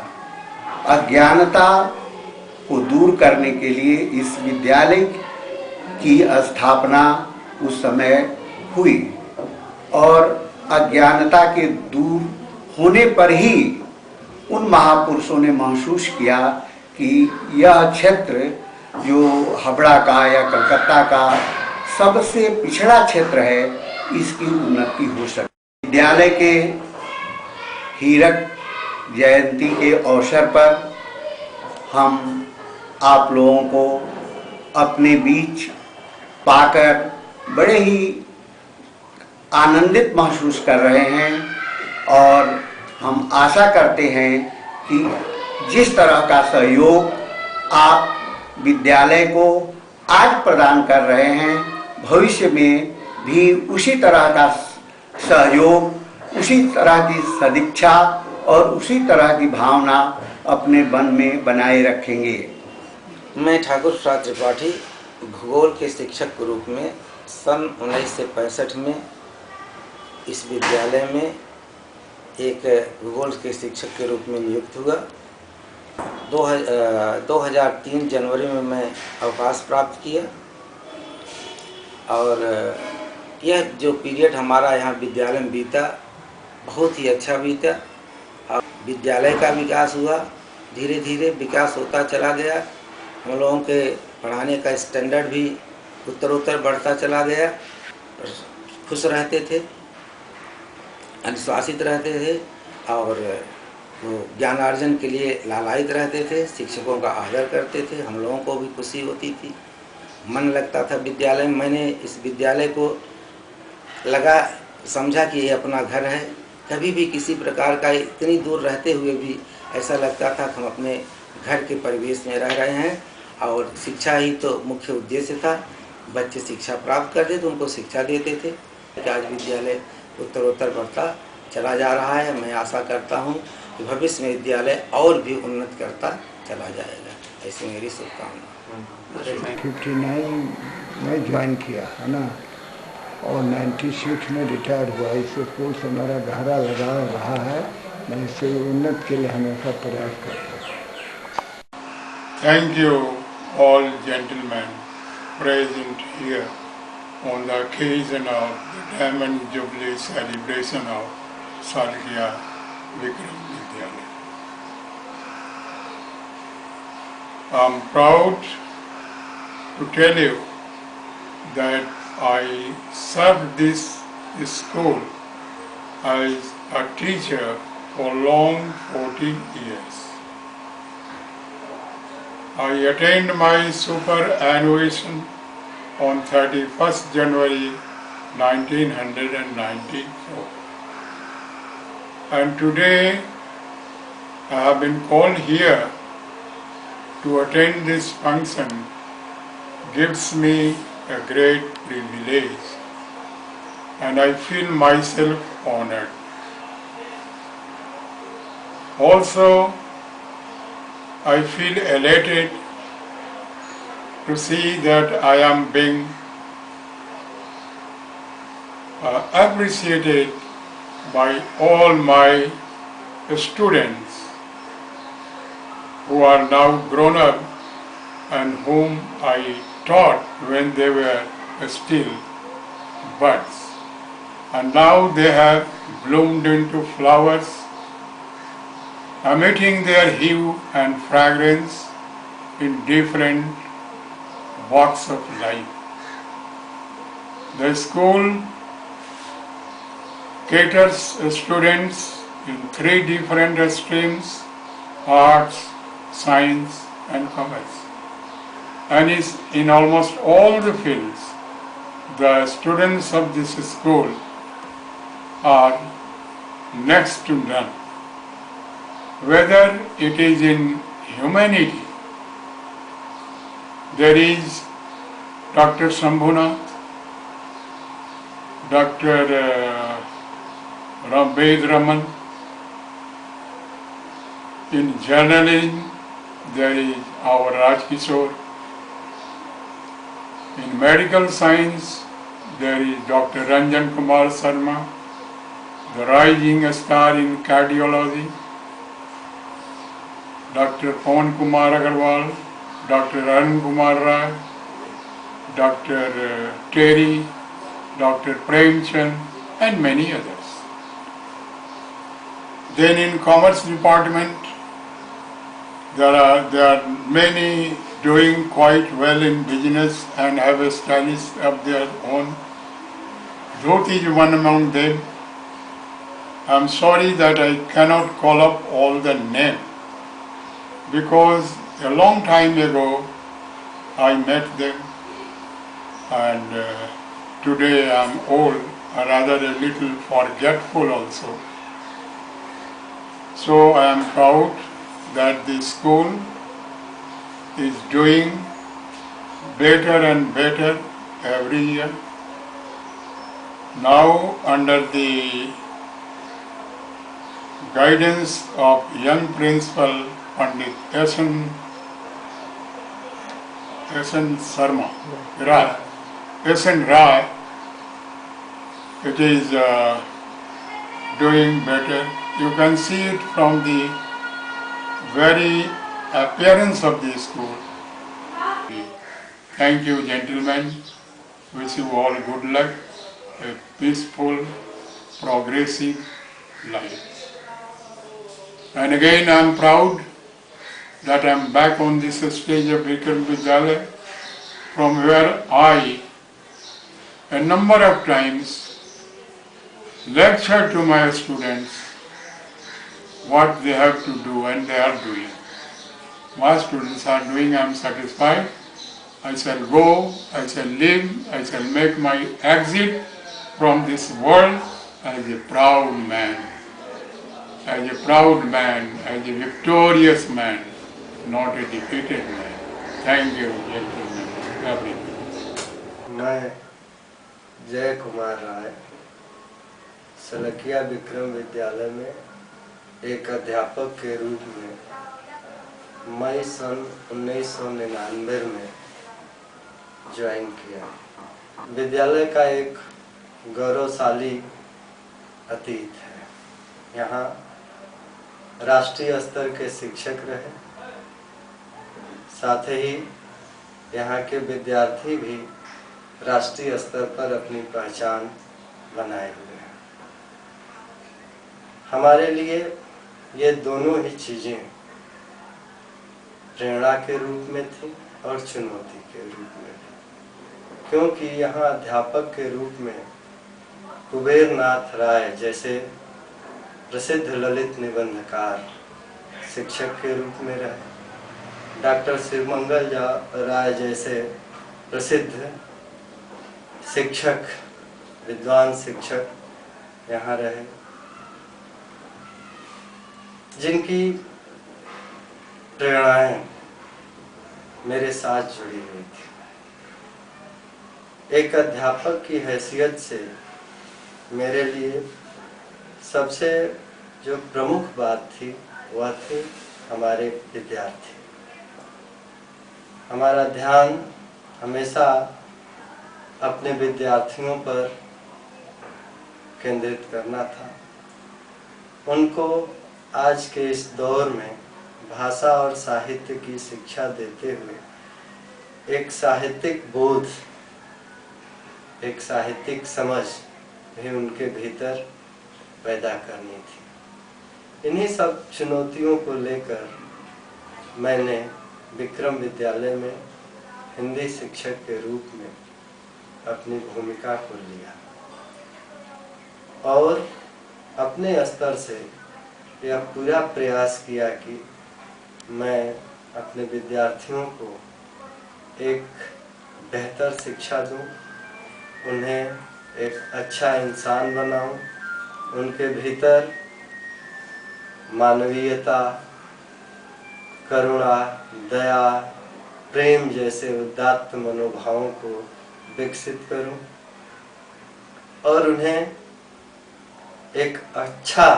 अज्ञानता को दूर करने के लिए इस विद्यालय की स्थापना उस समय हुई और अज्ञानता के दूर होने पर ही उन महापुरुषों ने महसूस किया कि यह क्षेत्र जो हबड़ा का या कलकत्ता का सबसे पिछड़ा क्षेत्र है, इसकी उन्नति हो सके। विद्यालय के हीरक जयंती के अवसर पर हम आप लोगों को अपने बीच पाकर बड़े ही आनंदित महसूस कर रहे हैं और हम आशा करते हैं कि जिस तरह का सहयोग आप विद्यालय को आज प्रदान कर रहे हैं, भविष्य में भी उसी तरह का सहयोग उसी तरह की सदिच्छा और उसी तरह की भावना अपने मन में बनाए रखेंगे। मैं ठाकुर प्रसाद त्रिपाठी भूगोल के शिक्षक के रूप में सन 1965 में इस विद्यालय में एक भूगोल के शिक्षक के रूप में नियुक्त हुआ। 2003 जनवरी में मैं अवकाश प्राप्त किया और यह जो पीरियड हमारा यहाँ विद्यालय में बीता बहुत ही अच्छा बीता। और विद्यालय का विकास हुआ, धीरे धीरे विकास होता चला गया। हम लोगों के पढ़ाने का स्टैंडर्ड भी उत्तरोत्तर बढ़ता चला गया। खुश रहते थे, अनुशासित रहते थे और वो ज्ञानार्जन के लिए लालायित रहते थे। शिक्षकों का आदर करते थे, हम लोगों को भी खुशी होती थी, मन लगता था विद्यालय में। मैंने इस विद्यालय को समझा कि ये अपना घर है। कभी भी किसी प्रकार का इतनी दूर रहते हुए भी ऐसा लगता था कि हम अपने घर के परिवेश में रह रहे हैं और शिक्षा ही तो मुख्य उद्देश्य था। बच्चे शिक्षा प्राप्त करते तो उनको शिक्षा देते थे। आज विद्यालय उत्तरोत्तर बढ़ता चला जा रहा है। मैं आशा करता हूँ कि भविष्य में विद्यालय और भी उन्नत करता चला जाएगा। ऐसी मेरी शुभकामना। 59 में ज्वाइन किया है ना, और 96 में रिटायर हुआ। इस स्कूल से मेरा गहरा लगाव रहा है। मैं इससे उन्नत के लिए हमेशा प्रयास करता हूँ। Thank you all gentlemen present here on the occasion of the Diamond Jubilee celebration of Salkia Vikram Vidyalaya. I am proud to tell you that I served this school as a teacher for long 14 years. I attained my superannuation on 31st January 1994. And today I have been called here to attend this function gives me a great privilege, and I feel myself honored. Also, I feel elated to see that I am being appreciated by all my students who are now grown up and whom I taught when they were still buds, and now they have bloomed into flowers, emitting their hue and fragrance in different walks of life. The school caters students in 3 different streams: arts, science and commerce, and is in almost all the fields. The students of this school are next to none. Whether it is in humanity, there is Dr. Shambhunath, Dr. Ved Raman. In journalism, there is our Raj Kishore. In medical science, there is Dr. Ranjan Kumar Sharma, the rising star in cardiology. Dr. Pawan Kumar Agarwal, Dr. Arun Kumar Rai, Dr. Terry, Dr. Premchand and many others. Then in commerce department, there are many doing quite well in business and have established of their own. Jyoti is one among them. I am sorry that I cannot call up all the names, because a long time ago I met them, and today I am old, or rather a little forgetful also. So I am proud that the school is doing better and better every year. Now under the guidance of young principal Pandit S.N. Rai, it is doing better. You can see it from the very appearance of the school. Thank you, gentlemen. Wish you all good luck, a peaceful, progressive life. And again, I am proud that I am back on this stage of Vikram Vidyalaya, from where I, a number of times, lectured to my students what they have to do, and they are doing. My students are doing, I am satisfied. I shall go, I shall live, I shall make my exit from this world as a proud man, as a victorious man, not a defeated man. Thank you, gentlemen. मैं जय कुमार राय सलकिया विक्रम विद्यालय में एक अध्यापक के रूप में मई सन 1999 में join किया। विद्यालय का एक गौरवशाली अतीत है। यहाँ राष्ट्रीय स्तर के शिक्षक रहे, साथ ही यहाँ के विद्यार्थी भी राष्ट्रीय स्तर पर अपनी पहचान बनाए हुए हैं। हमारे लिए ये दोनों ही चीजें प्रेरणा के रूप में थी और चुनौती के रूप में थी, क्योंकि यहाँ अध्यापक के रूप में कुबेर नाथ राय जैसे प्रसिद्ध ललित निबंधकार शिक्षक के रूप में रहे, डॉक्टर शिवमंगल राय जैसे प्रसिद्ध शिक्षक, विद्वान शिक्षक यहाँ रहे, जिनकी प्रेरणाएं मेरे साथ जुड़ी हुई थी। एक अध्यापक की हैसियत से मेरे लिए सबसे जो प्रमुख बात थी वह थी हमारे विद्यार्थी। हमारा ध्यान हमेशा अपने विद्यार्थियों पर केंद्रित करना था, उनको आज के इस दौर में भाषा और साहित्य की शिक्षा देते हुए एक साहित्यिक बोध, एक साहित्यिक समझ भी उनके भीतर पैदा करनी थी। इन्हीं सब चुनौतियों को लेकर मैंने विक्रम विद्यालय में हिंदी शिक्षक के रूप में अपनी भूमिका को लिया और अपने स्तर से यह पूरा प्रयास किया कि मैं अपने विद्यार्थियों को एक बेहतर शिक्षा दूं, उन्हें एक अच्छा इंसान बनाऊं, उनके भीतर मानवीयता, करुणा, दया, प्रेम जैसे उदात्त मनोभावों को विकसित करूं और उन्हें एक अच्छा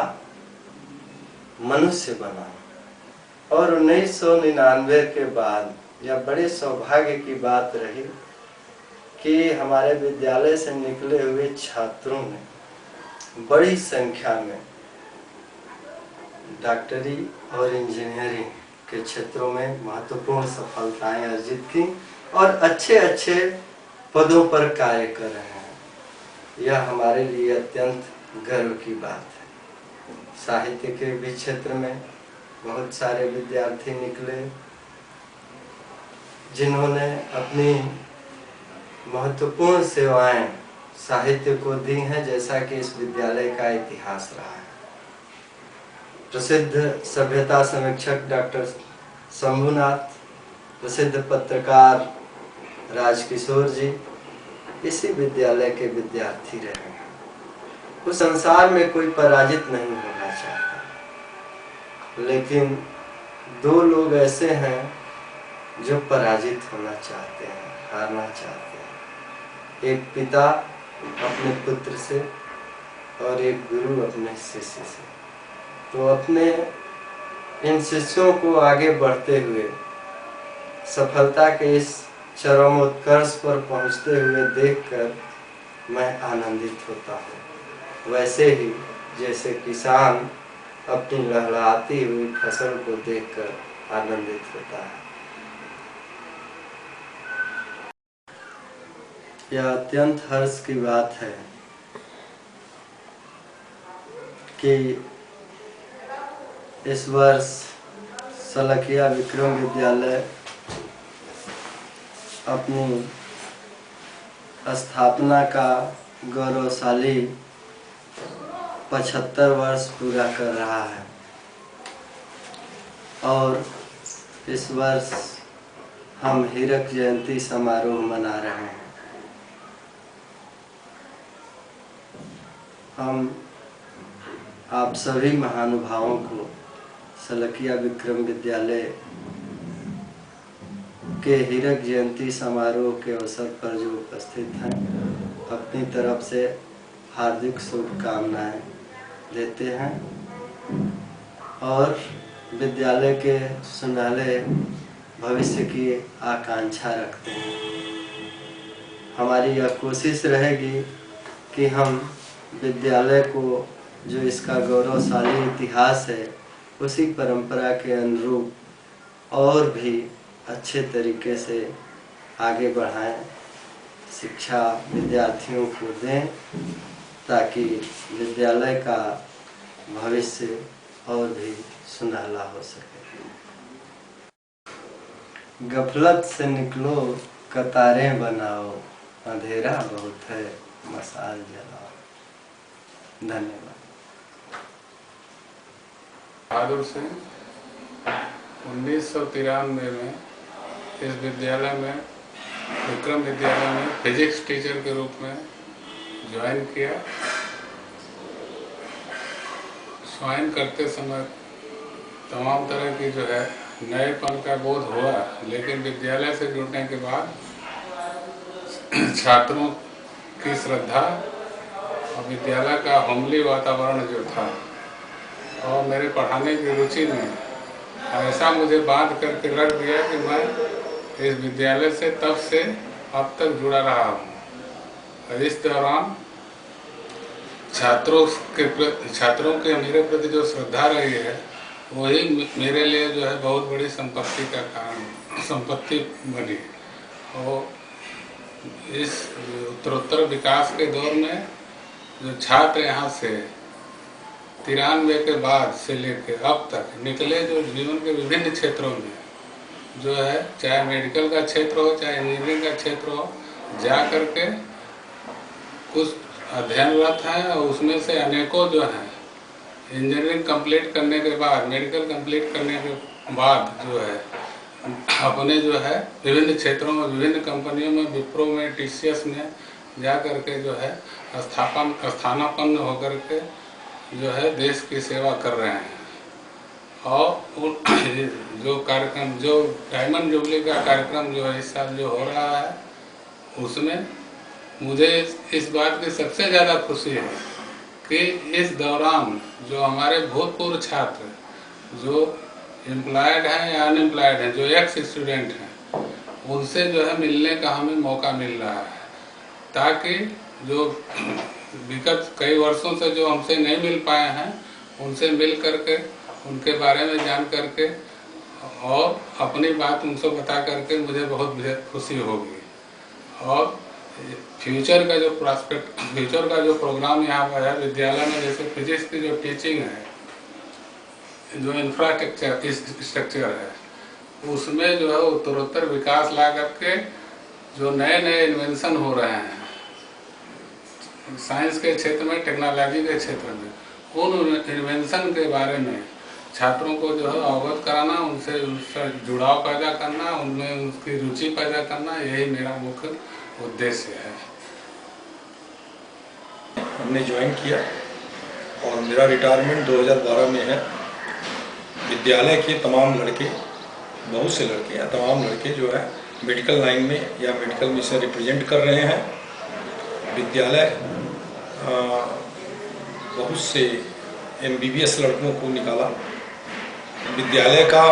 मनुष्य बनाऊं। और 1999 के बाद यह बड़े सौभाग्य की बात रही कि हमारे विद्यालय से निकले हुए छात्रों ने बड़ी संख्या में डॉक्टरी और इंजीनियरिंग के क्षेत्रों में महत्वपूर्ण सफलताएं अर्जित की और अच्छे अच्छे पदों पर कार्य कर रहे हैं। यह हमारे लिए अत्यंत गर्व की बात है। साहित्य के भी क्षेत्र में बहुत सारे विद्यार्थी निकले जिन्होंने अपनी महत्वपूर्ण सेवाएं साहित्य को दी हैं, जैसा कि इस विद्यालय का इतिहास रहा है। प्रसिद्ध सभ्यता समीक्षक डॉक्टर शंभुनाथ, प्रसिद्ध पत्रकार राजकिशोर जी इसी विद्यालय के विद्यार्थी रहे हैं। उस संसार में कोई पराजित नहीं होना चाहता, लेकिन दो लोग ऐसे हैं जो पराजित होना चाहते हैं, हारना चाहते हैं। एक पिता अपने पुत्र से और एक गुरु अपने शिष्य से। तो अपने इन शिष्यों को आगे बढ़ते हुए सफलता के इस चरमोत्कर्ष पर पहुंचते हुए देखकर मैं आनंदित होता हूँ। वैसे ही जैसे किसान अपनी लहलहाती हुई फसल को देखकर आनंदित होता है। यह अत्यंत हर्ष की बात है कि इस वर्ष सलखिया विक्रम विद्यालय अपनी स्थापना का गौरवशाली 75 वर्ष पूरा कर रहा है और इस वर्ष हम हीरक जयंती समारोह मना रहे हैं। हम आप सभी महानुभावों को सलखिया विक्रम विद्यालय के हीरक जयंती समारोह के अवसर पर जो उपस्थित हैं अपनी तरफ से हार्दिक शुभकामनाएं देते हैं और विद्यालय के सुनहरे भविष्य की आकांक्षा रखते हैं। हमारी यह कोशिश रहेगी कि हम विद्यालय को जो इसका गौरवशाली इतिहास है उसी परंपरा के अनुरूप और भी अच्छे तरीके से आगे बढ़ाएं, शिक्षा विद्यार्थियों को दें ताकि विद्यालय का भविष्य और भी सुनहला हो सके। गफलत से निकलो कतारें बनाओ, अंधेरा बहुत है मशाल जलाओ। धन्यवाद। बहादुर सिंह 1993 में इस विद्यालय में विक्रम विद्यालय में फिजिक्स टीचर के रूप में ज्वाइन किया। ज्वाइन करते समय तमाम तरह की जो है नएपन का बोध हुआ, लेकिन विद्यालय से जुड़ने के बाद छात्रों की श्रद्धा और विद्यालय का होमली वातावरण जो था और मेरे पढ़ाने की रुचि में ऐसा मुझे बांध करके रख दिया कि मैं इस विद्यालय से तब से अब तक जुड़ा रहा हूँ। इस दौरान छात्रों के मेरे प्रति जो श्रद्धा रही है वही मेरे लिए जो है बहुत बड़ी संपत्ति बनी। और इस उत्तरोत्तर विकास के दौर में जो छात्र यहाँ से 93 के बाद से लेकर अब तक निकले, जो जीवन के विभिन्न क्षेत्रों में जो है, चाहे मेडिकल का क्षेत्र हो चाहे इंजीनियरिंग का क्षेत्र हो, जा करके कुछ अध्ययनरत हैं और उसमें से अनेकों जो हैं इंजीनियरिंग कंप्लीट करने के बाद, मेडिकल कंप्लीट करने के बाद जो है अपने जो है विभिन्न क्षेत्रों में विभिन्न कंपनियों में विप्रो में टीसीएस में जा करके जो है स्थानापन्न होकर के जो है देश की सेवा कर रहे हैं। और जो कार्यक्रम जो डायमंड जुबली का कार्यक्रम जो है इस साल जो हो रहा है उसमें मुझे इस बात की सबसे ज़्यादा खुशी है कि इस दौरान जो हमारे भूतपूर्व छात्र जो एम्प्लॉयड हैं या अनएम्प्लॉयड हैं, जो एक्स स्टूडेंट हैं, उनसे जो है मिलने का हमें मौका मिल रहा है, ताकि जो विगत कई वर्षों से जो हमसे नहीं मिल पाए हैं उनसे मिल करके उनके बारे में जान करके और अपनी बात उनसे बता करके मुझे बहुत खुशी होगी। और फ्यूचर का जो प्रॉस्पेक्ट, फ्यूचर का जो प्रोग्राम यहाँ पर है विद्यालय में, जैसे फिजिक्स की जो टीचिंग है, जो इंफ्रास्ट्रक्चर है, उसमें जो है उत्तरोत्तर विकास ला करके जो नए नए इन्वेंशन हो रहे हैं साइंस के क्षेत्र में, टेक्नोलॉजी के क्षेत्र में, उन इन्वेंशन के बारे में छात्रों को जो है अवगत कराना, उनसे जुड़ाव पैदा करना, उनमें उसकी रुचि पैदा करना, यही मेरा मुख्य उद्देश्य है। हमने ज्वाइन किया और मेरा रिटायरमेंट 2012 में है। विद्यालय के तमाम लड़के, बहुत से लड़के या तमाम लड़के जो है मेडिकल लाइन में या मेडिकल में से रिप्रेजेंट कर रहे हैं। विद्यालय बहुत से MBBS लड़कों को निकाला। विद्यालय का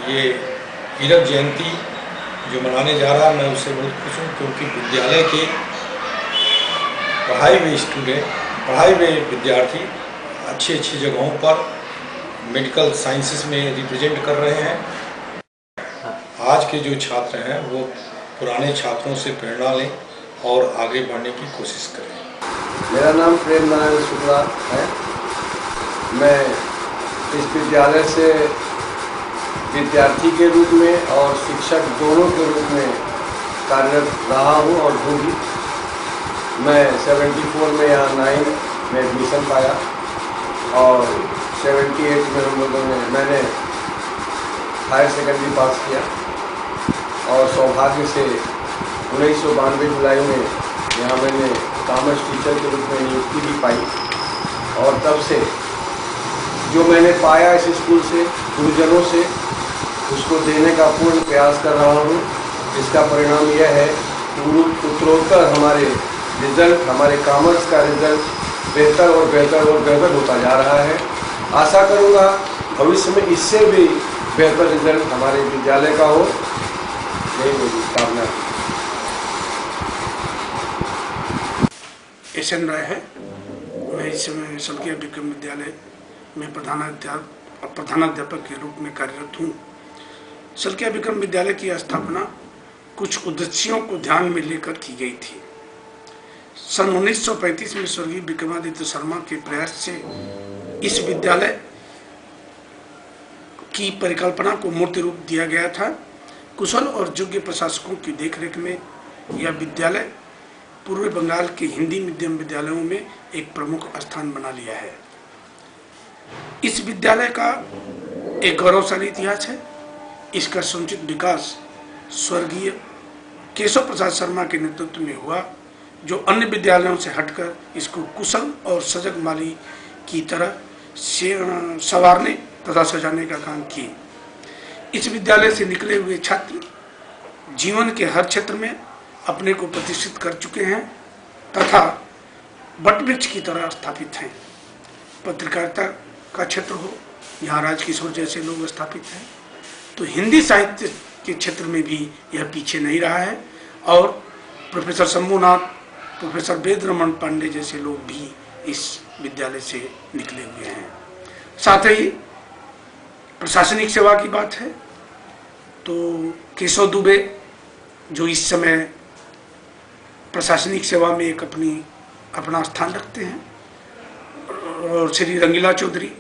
ये हीरक जयंती जो मनाने जा रहा है, मैं उससे बहुत खुश हूँ, क्योंकि विद्यालय के पढ़ाए हुए स्टूडेंट, पढ़ाए हुए विद्यार्थी अच्छी अच्छी जगहों पर मेडिकल साइंसेस में रिप्रेजेंट कर रहे हैं। आज के जो छात्र हैं वो पुराने छात्रों से प्रेरणा लें और आगे बढ़ने की कोशिश करें। मेरा नाम प्रेम नारायण शुक्ला है। मैं इस विद्यालय से विद्यार्थी के रूप में और शिक्षक दोनों के रूप में कार्यरत रहा हूँ और हूँ भी। मैं 74 में यहाँ 9 में एडमिशन पाया और 78 में मैंने हायर सेकेंडरी पास किया और सौभाग्य से 1992 जुलाई में यहाँ मैंने कॉमर्स टीचर के रूप में नियुक्ति भी पाई और तब से जो मैंने पाया इस स्कूल से, गुरुजनों से, उसको देने का पूर्ण प्रयास कर रहा हूँ। इसका परिणाम यह है कि उत्तरोत्तर हमारे रिजल्ट, हमारे कॉमर्स का रिजल्ट बेहतर और बेहतर और बेहतर होता जा रहा है। आशा करूँगा भविष्य में इससे भी बेहतर रिजल्ट हमारे विद्यालय का हो। यही मेरी कामना है। एस.एन. राय है। मैं इस समय स्वर्गीय विक्रम विद्यालय में प्रधानाध्यापक के रूप में कार्यरत हूँ। स्वर्गीय विक्रम विद्यालय की स्थापना कुछ उद्देश्यों को ध्यान में लेकर की गई थी। सन 1935 में स्वर्गीय विक्रमादित्य शर्मा के प्रयास से इस विद्यालय की परिकल्पना को मूर्त रूप दिया गया था। कुशल और योग्य प्रशासकों की देखरेख में यह विद्यालय पूर्वी बंगाल के हिंदी मीडियम विद्यालयों में एक प्रमुख स्थान बना लिया है। इस विद्यालय का एक गौरवशाली इतिहास है। इसका समुचित विकास स्वर्गीय केशव प्रसाद शर्मा के नेतृत्व में हुआ, जो अन्य विद्यालयों से हटकर इसको कुशल और सजग माली की तरह संवारने तथा सजाने का काम किए। इस विद्यालय से निकले हुए छात्र जीवन के हर क्षेत्र में अपने को प्रतिष्ठित कर चुके हैं तथा वटवृक्ष की तरह स्थापित हैं। पत्रकारिता का क्षेत्र हो, यहाँ राजकिशोर जैसे लोग स्थापित हैं, तो हिंदी साहित्य के क्षेत्र में भी यह पीछे नहीं रहा है और प्रोफेसर शंभुनाथ, प्रोफेसर वेद रमन पांडे जैसे लोग भी इस विद्यालय से निकले हुए हैं। साथ ही प्रशासनिक सेवा की बात है तो केशव दुबे जो इस समय प्रशासनिक सेवा में एक अपना स्थान रखते हैं, और श्री रंगीला चौधरी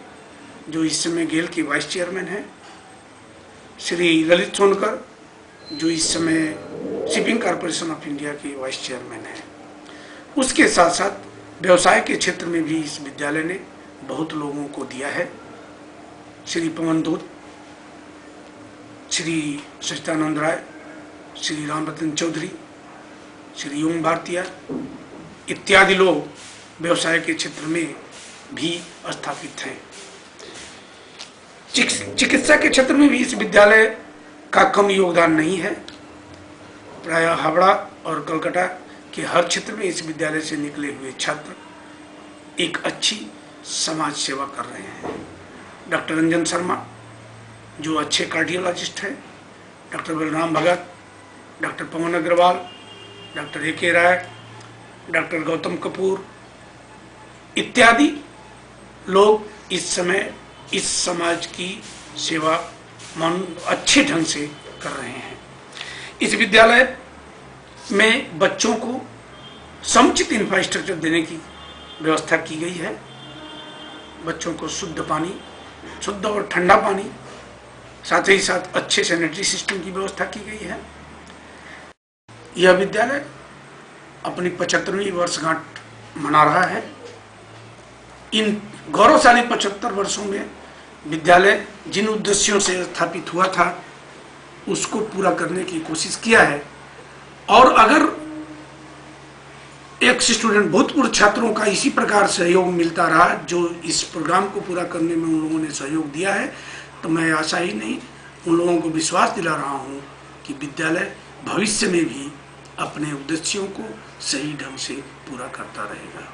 जो इस समय गेल के वाइस चेयरमैन हैं, श्री ललित सोनकर जो इस समय शिपिंग कॉरपोरेशन ऑफ इंडिया के वाइस चेयरमैन हैं। उसके साथ साथ व्यवसाय के क्षेत्र में भी इस विद्यालय ने बहुत लोगों को दिया है। श्री पवन दूत, श्री सचिदानंद राय, श्री रामरतन चौधरी, श्री ओम भारतीय इत्यादि लोग व्यवसाय के क्षेत्र में भी स्थापित हैं। चिकित्सा के क्षेत्र में भी इस विद्यालय का कम योगदान नहीं है। प्रायः हावड़ा और कलकत्ता के हर क्षेत्र में इस विद्यालय से निकले हुए छात्र एक अच्छी समाज सेवा कर रहे हैं। डॉक्टर रंजन शर्मा जो अच्छे कार्डियोलॉजिस्ट हैं, डॉक्टर बलराम भगत, डॉक्टर पवन अग्रवाल, डॉक्टर ए.के. राय, डॉक्टर गौतम कपूर इत्यादि लोग इस समय इस समाज की सेवा अच्छे ढंग से कर रहे हैं। इस विद्यालय में बच्चों को समुचित इंफ्रास्ट्रक्चर देने की व्यवस्था की गई है। बच्चों को शुद्ध पानी, शुद्ध और ठंडा पानी, साथ ही साथ अच्छे सैनिटरी सिस्टम की व्यवस्था की गई है। यह विद्यालय अपनी 75वीं वर्षगांठ मना रहा है। इन गौरवशाली 75 वर्षों में विद्यालय जिन उद्देश्यों से स्थापित हुआ था उसको पूरा करने की कोशिश किया है, और अगर एक स्टूडेंट भूतपूर्व छात्रों का इसी प्रकार सहयोग मिलता रहा जो इस प्रोग्राम को पूरा करने में उन लोगों ने सहयोग दिया है, तो मैं आशा ही नहीं उन लोगों को विश्वास दिला रहा हूँ कि विद्यालय भविष्य में भी अपने उद्देश्यों को सही ढंग से पूरा करता रहेगा।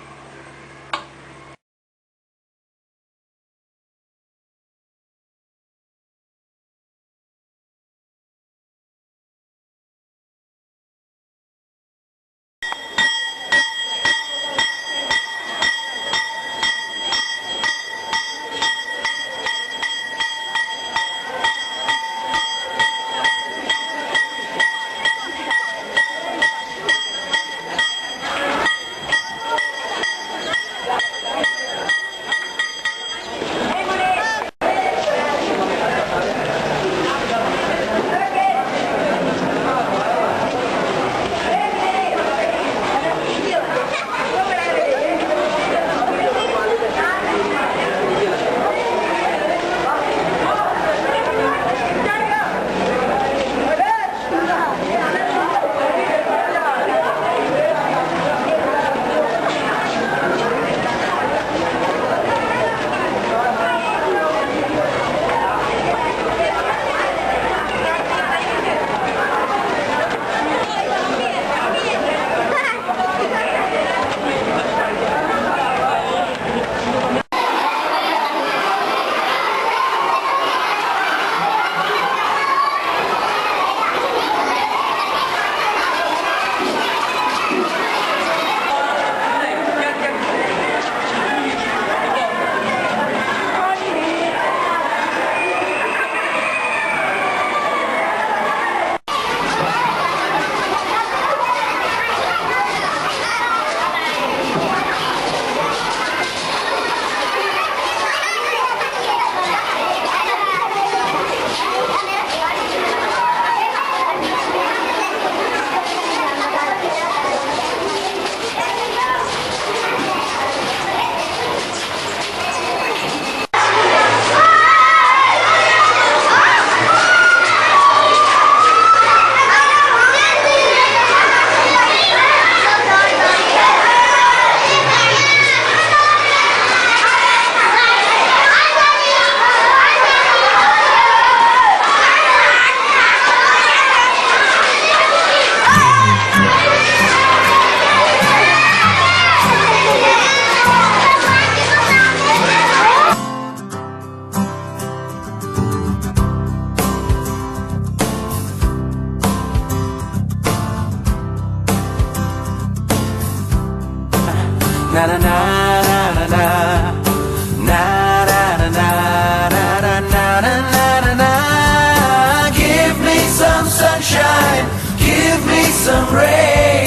some rain.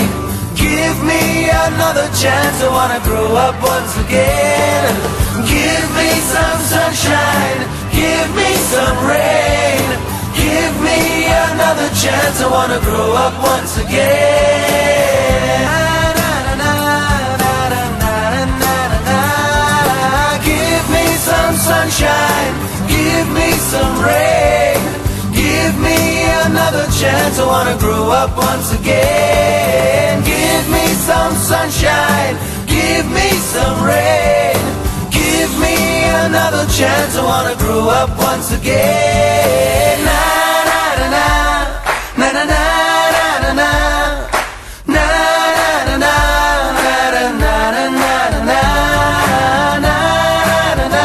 Give me another chance, I wanna grow up once again. Give me some sunshine, give me some rain. Give me another chance, I wanna grow up once again. Give me some sunshine, give me some rain. Give me another chance, I wanna grow up once again. Give me some sunshine, give me some rain. Give me another chance, I wanna grow up once again. Na na na na, na na na na na, na na na na, na na na na na, na na na na,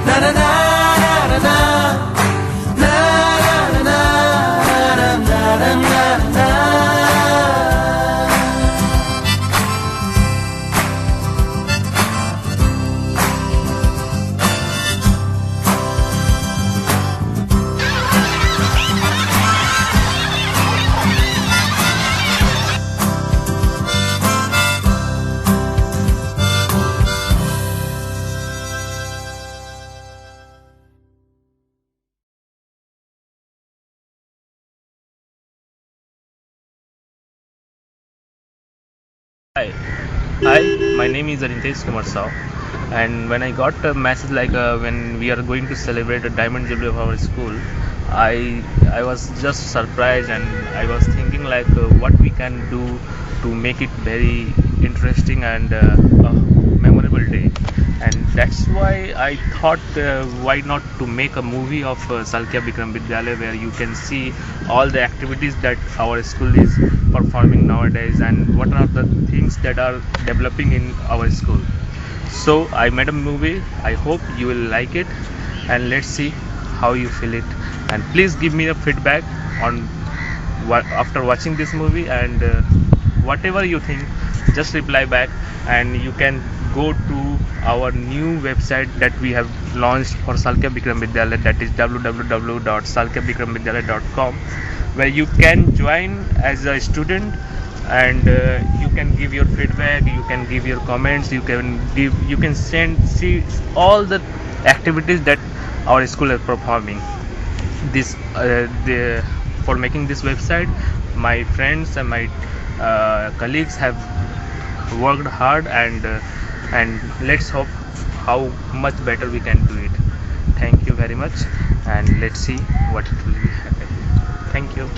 na na na. Hi, my name is Arintesh Kumar Saw, and when I got a message like when we are going to celebrate a diamond jubilee of our school, I was just surprised, and I was thinking like what we can do to make it very interesting and a memorable day. And that's why I thought why not to make a movie of Salkia Bikram Vidyalaya, where you can see all the activities that our school is performing nowadays and what are the things that are developing in our school. So I made a movie. I hope you will like it, and let's see how you feel it. And please give me a feedback on after watching this movie, and whatever you think, just reply back. And you can go to our new website that we have launched for Salkia Bikram Vidyalaya, that is www.salkiabikramvidyalaya.com, where you can join as a student, and you can give your feedback, you can give your comments, you can see all the activities that our school is performing. This for making this website, my friends and my colleagues have worked hard, and let's hope how much better we can do it. Thank you very much, and let's see what it will happen. Thank you.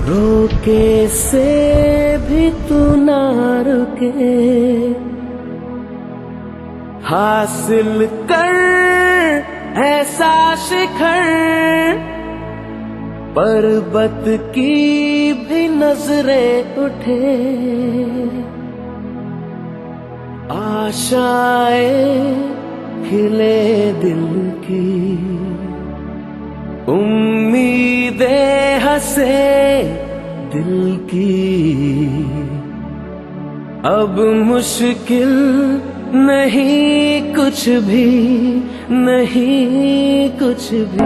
रोके से भी तू ना रुके, हासिल कर ऐसा शिखर, पर्वत की भी नजरें उठे, आशाएं खिले दिल की, उम्मीदें हंसे दिल की। अब मुश्किल नहीं कुछ भी, नहीं कुछ भी।